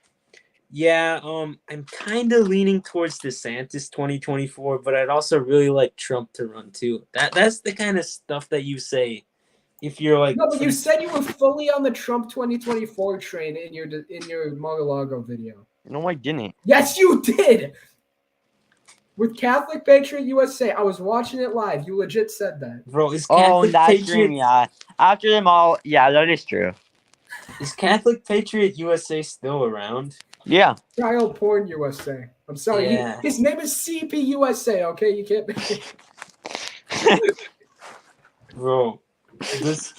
yeah, I'm kind of leaning towards DeSantis 2024, but I'd also really like Trump to run too. That's the kind of stuff that you say if you're like. No, but you said you were fully on the Trump 2024 train in your Mar-a-Lago video. No, I didn't. Yes, you did. With Catholic Patriot USA, I was watching it live. You legit said that. Bro, is Oh, Catholic and that Patriot stream, yeah. After them all, yeah, that is true. is Catholic Patriot USA still around? Yeah. Child Porn USA. I'm sorry. Yeah. His name is CP USA, okay? You can't. Bro, does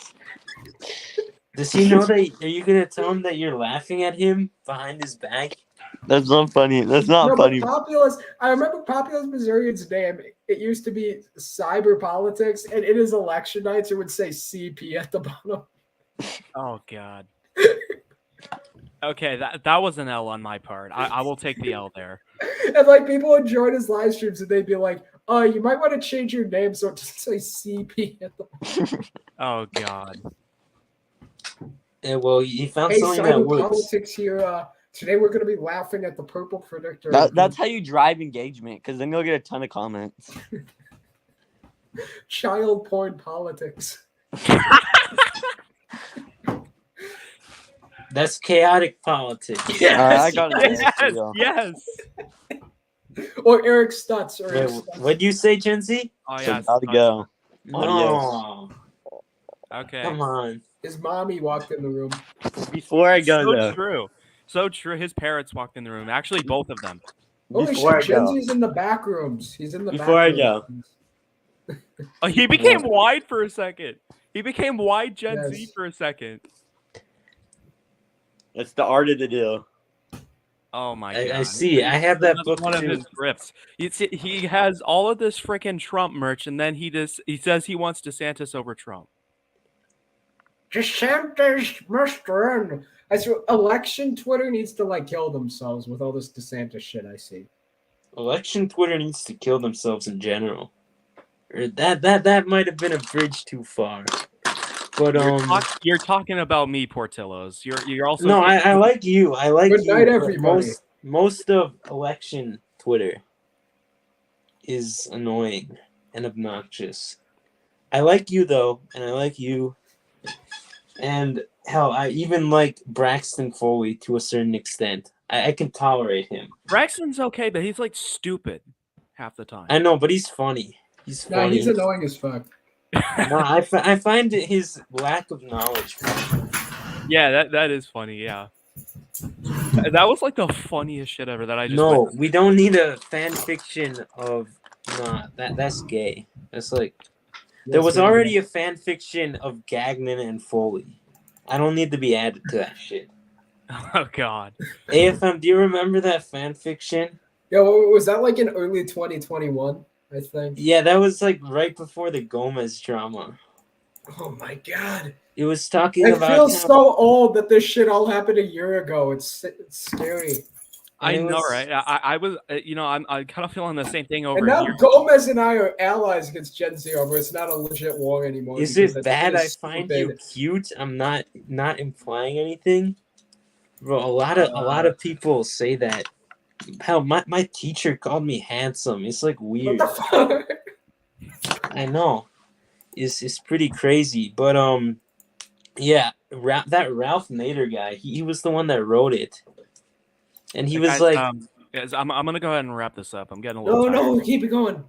he know that? Are you gonna tell him that you're laughing at him behind his back? That's not funny. That's not No, funny. but Populous, I remember Populous Missourian's name. It used to be Cyber Politics, and in his election nights, it would say CP at the bottom. Oh God. Okay, that was an L on my part. I will take the L there. And like people would join his live streams, and they'd be like, "Oh, you might want to change your name so it doesn't say CP at the bottom." Oh God. Yeah, well, he found Hey, something that Cyber works. Politics here. Today we're going to be laughing at the purple predictor. That's how you drive engagement, because then you'll get a ton of comments. Child porn politics. That's chaotic politics. Yes, I got it. yes. Or Eric Stutz. Or Eric Wait, Stutz. what'd you say, Gen Z? Oh So yeah. gotta go. No. Okay. Come on. His mommy walked in the room. Before I go, So though. true. So true. His parents walked in the room. Actually, both of them. Holy Before shit, I go. Genzi's in the back rooms. He's in the Before I back go. rooms. Oh, he became wide for a second. He became wide Gen Z Yes. for a second. That's the art of the deal. Oh my god! I see. I have that That's book one of too. his grifts. He has all of this freaking Trump merch, and then he says he wants DeSantis over Trump. DeSantis must run. I swear, election Twitter needs to like kill themselves with all this DeSantis shit I see. Election Twitter needs to kill themselves in general. Or that might have been a bridge too far. But You're talking about me, Portillo's. You're also no, I like you. I like Good you. night, but everybody. Most of election Twitter is annoying and obnoxious. I like you though, and I like you. And hell, I even like Braxton Foley to a certain extent. I can tolerate him. Braxton's okay, but he's like stupid half the time. I know, but he's funny. He's Nah, funny. he's annoying as fuck. No, I find his lack of knowledge funny. Yeah, that is funny. Yeah, that was like the funniest shit ever that I just. No, witnessed. we don't need a fan fiction of that's gay. That's like there was already a fan fiction of Gagnon and Foley. I don't need to be added to that shit. Oh god. AFM, do you remember that fan fiction? Yo, was that like in early 2021? I think. Yeah, that was like right before the Gomez drama. Oh my god. It was talking I about feel how- so old that this shit all happened a year ago. It's scary. I And it know, was- right? I was, I'm kind of feeling the same thing over And now here. Gomez and I are allies against Gen Z over. It's not a legit war anymore. Is because it that bad shit I is find stupid. you cute? I'm not implying anything. Bro, a lot of people say that. Hell, my teacher called me handsome. It's like What weird. the fuck? I know. It's pretty crazy. But yeah, that Ralph Nader guy, he was the one that wrote it. And he was Guys, like guys, I'm gonna go ahead and wrap this up. I'm getting a little No, tired. no, keep it going.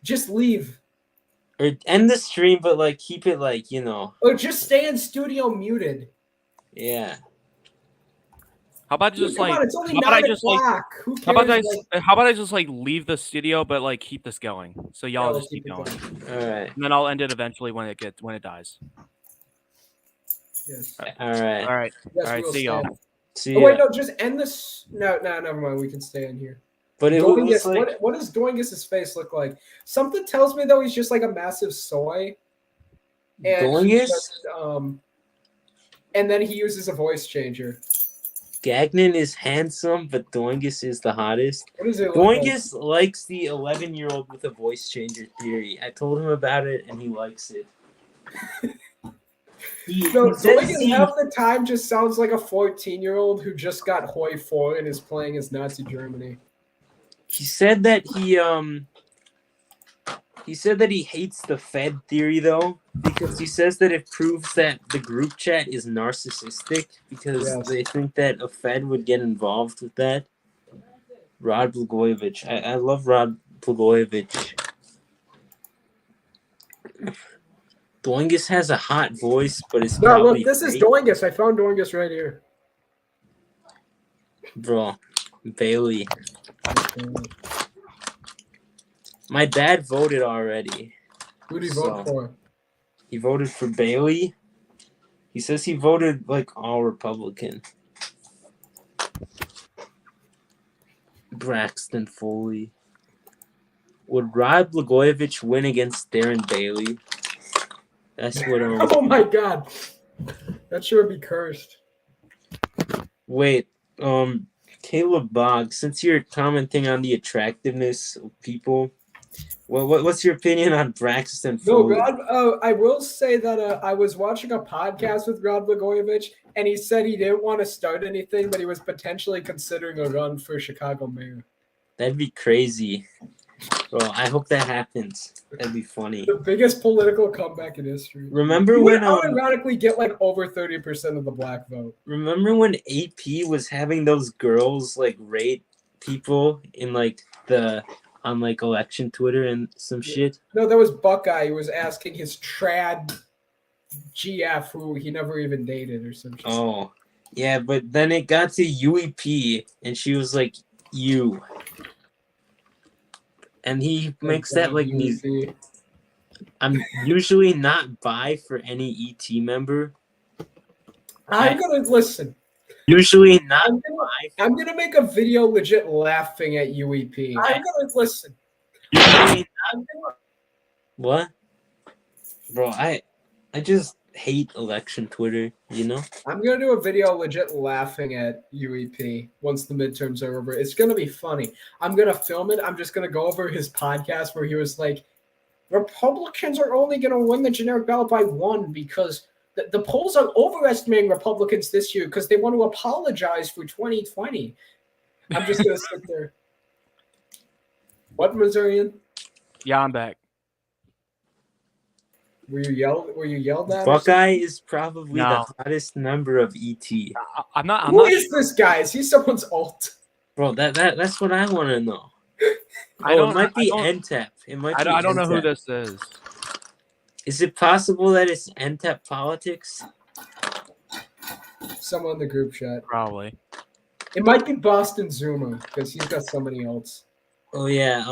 Just leave. or end the stream, but like keep it like, you know, Or just stay in studio muted. yeah. How about Dude, just come like? on, it's only how about I 9 just like? o'clock. Who cares? How about I? Like, How about I just like leave the studio, but like keep this going, so y'all we'll just keep it going, All right. and then I'll end it eventually when it dies. Yes. All right. All right, Yes, all right. we'll See stay. y'all. See Oh ya. wait, no, just end this. No, never mind. We can stay in here. But it was Doingus, like what does Doingus's face look like? Something tells me though he's just like a massive soy. And he Doingus? just, and then he uses a voice changer. Gagnon is handsome, but Doingus is the hottest. What does it look like? Doingus likes the 11-year-old with a voice changer theory. I told him about it, and he likes it. No, he says Doingus he- half the time just sounds like a 14-year-old who just got Hoi 4 and is playing as Nazi Germany. He said that he hates the Fed theory though, because he says that it proves that the group chat is narcissistic because Yes. they think that a Fed would get involved with that. Rod Blagojevich. I love Rod Blagojevich. Doingus has a hot voice, but it's No, probably look, this is fake. Doingus. I found Doingus right here. Bro, Bailey. My dad voted already. Who do you vote for? He voted for Bailey. He says he voted like all Republican. Braxton Foley. Would Rod Blagojevich win against Darren Bailey? That's what Oh my god. That sure would be cursed. Wait, Caleb Boggs, since you're commenting on the attractiveness of people, what's your opinion on Braxton No, Foley? I will say that I was watching a podcast with Rod Blagojevich, and he said he didn't want to start anything, but he was potentially considering a run for Chicago mayor. That'd be crazy. Bro, I hope that happens. That'd be funny. The biggest political comeback in history. Remember He would when ironically get like over 30% of the black vote. Remember when AP was having those girls like rate people in like on like election Twitter and some shit? No, that was Buckeye. He was asking his trad GF who he never even dated or some shit. Oh, yeah, but then it got to UEP and she was like, you. And he makes that like me. I'm usually not bi for any ET member. I'm gonna listen. Usually not I'm gonna, live. I'm gonna make a video legit laughing at UEP. I'm gonna listen. Usually, I'm gonna, what? Bro, I just hate election Twitter, you know? I'm gonna do a video legit laughing at UEP once the midterms are over. It's gonna be funny. I'm gonna film it. I'm just gonna go over his podcast where he was like, Republicans are only gonna win the generic ballot by one because the polls are overestimating Republicans this year because they want to apologize for 2020. I'm just gonna sit there. What, Missourian? Yeah, I'm back. Were you yelled at? Buckeye is probably No. the hottest member of ET. I'm not. Who is this guy? Is he someone's alt? Bro, that's what I want to know. I Oh, don't- it might be I don't- NTAP. It might be I don't know who NTAP. this is. Is it possible that it's NTAP politics? Someone in the group chat. Probably. It might be Boston Zuma because he's got somebody else. Oh yeah,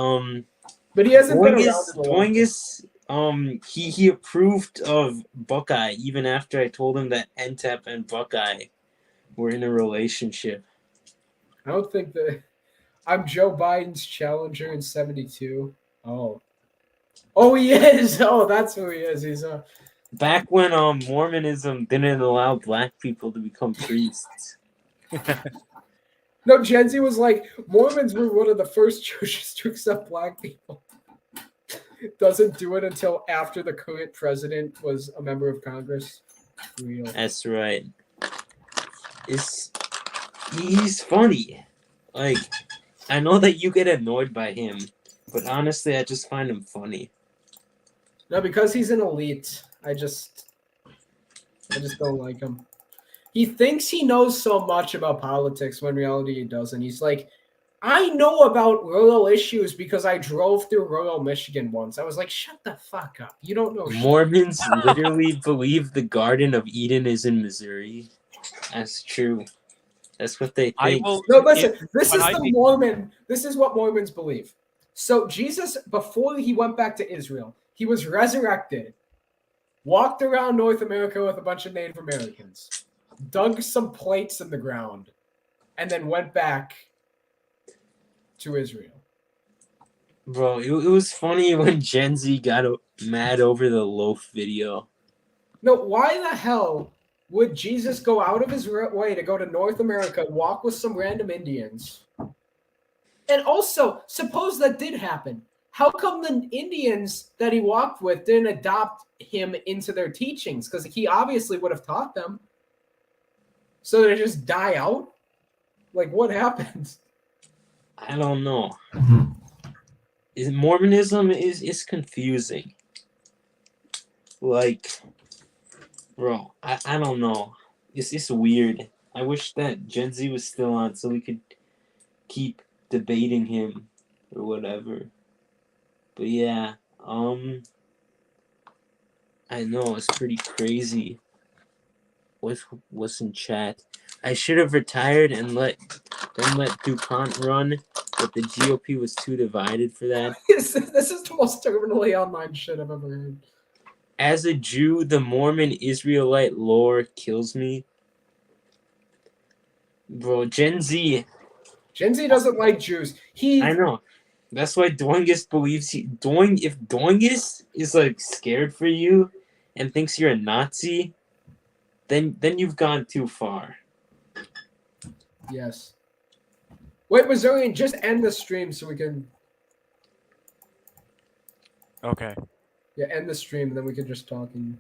But he hasn't been around. in a long time. Doingus, he approved of Buckeye even after I told him that NTAP and Buckeye were in a relationship. I don't think that. I'm Joe Biden's challenger in '72. Oh, he is. Oh, that's who he is. He's Back when Mormonism didn't allow black people to become priests. No, Gen Z was like, Mormons were one of the first churches to accept black people. Doesn't do it until after the current president was a member of Congress. Real. That's right. He's funny. Like, I know that you get annoyed by him, but honestly, I just find him funny. No, because he's an elite. I just don't like him. He thinks he knows so much about politics when in reality he doesn't. He's like, I know about rural issues because I drove through rural Michigan once. I was like, shut the fuck up. You don't know shit. Mormons literally believe the Garden of Eden is in Missouri. That's true. That's what they I think. will. No, listen, this when is I the be- Mormon. This is what Mormons believe. So Jesus, before he went back to Israel, he was resurrected, walked around North America with a bunch of Native Americans, dug some plates in the ground, and then went back to Israel. Bro, it was funny when Gen Z got mad over the loaf video. No, why the hell would Jesus go out of his way to go to North America, walk with some random Indians? And also, suppose that did happen. How come the Indians that he walked with didn't adopt him into their teachings? Because he obviously would have taught them. So they just die out? Like, what happens? I don't know. Mormonism is confusing. Like, bro, I don't know. It's weird. I wish that Gen Z was still on so we could keep debating him or whatever. But yeah, I know it's pretty crazy. What's in chat? I should have retired and let DuPont run, but the GOP was too divided for that. This is the most terminally online shit I've ever heard. As a Jew, the Mormon Israelite lore kills me. Bro, Gen Z doesn't like Jews. I know. That's why Doingus believes if Doingus is like scared for you and thinks you're a Nazi, then you've gone too far. Yes. Wait, Missourian, just end the stream so we can Okay. end the stream, and then we can just talk and.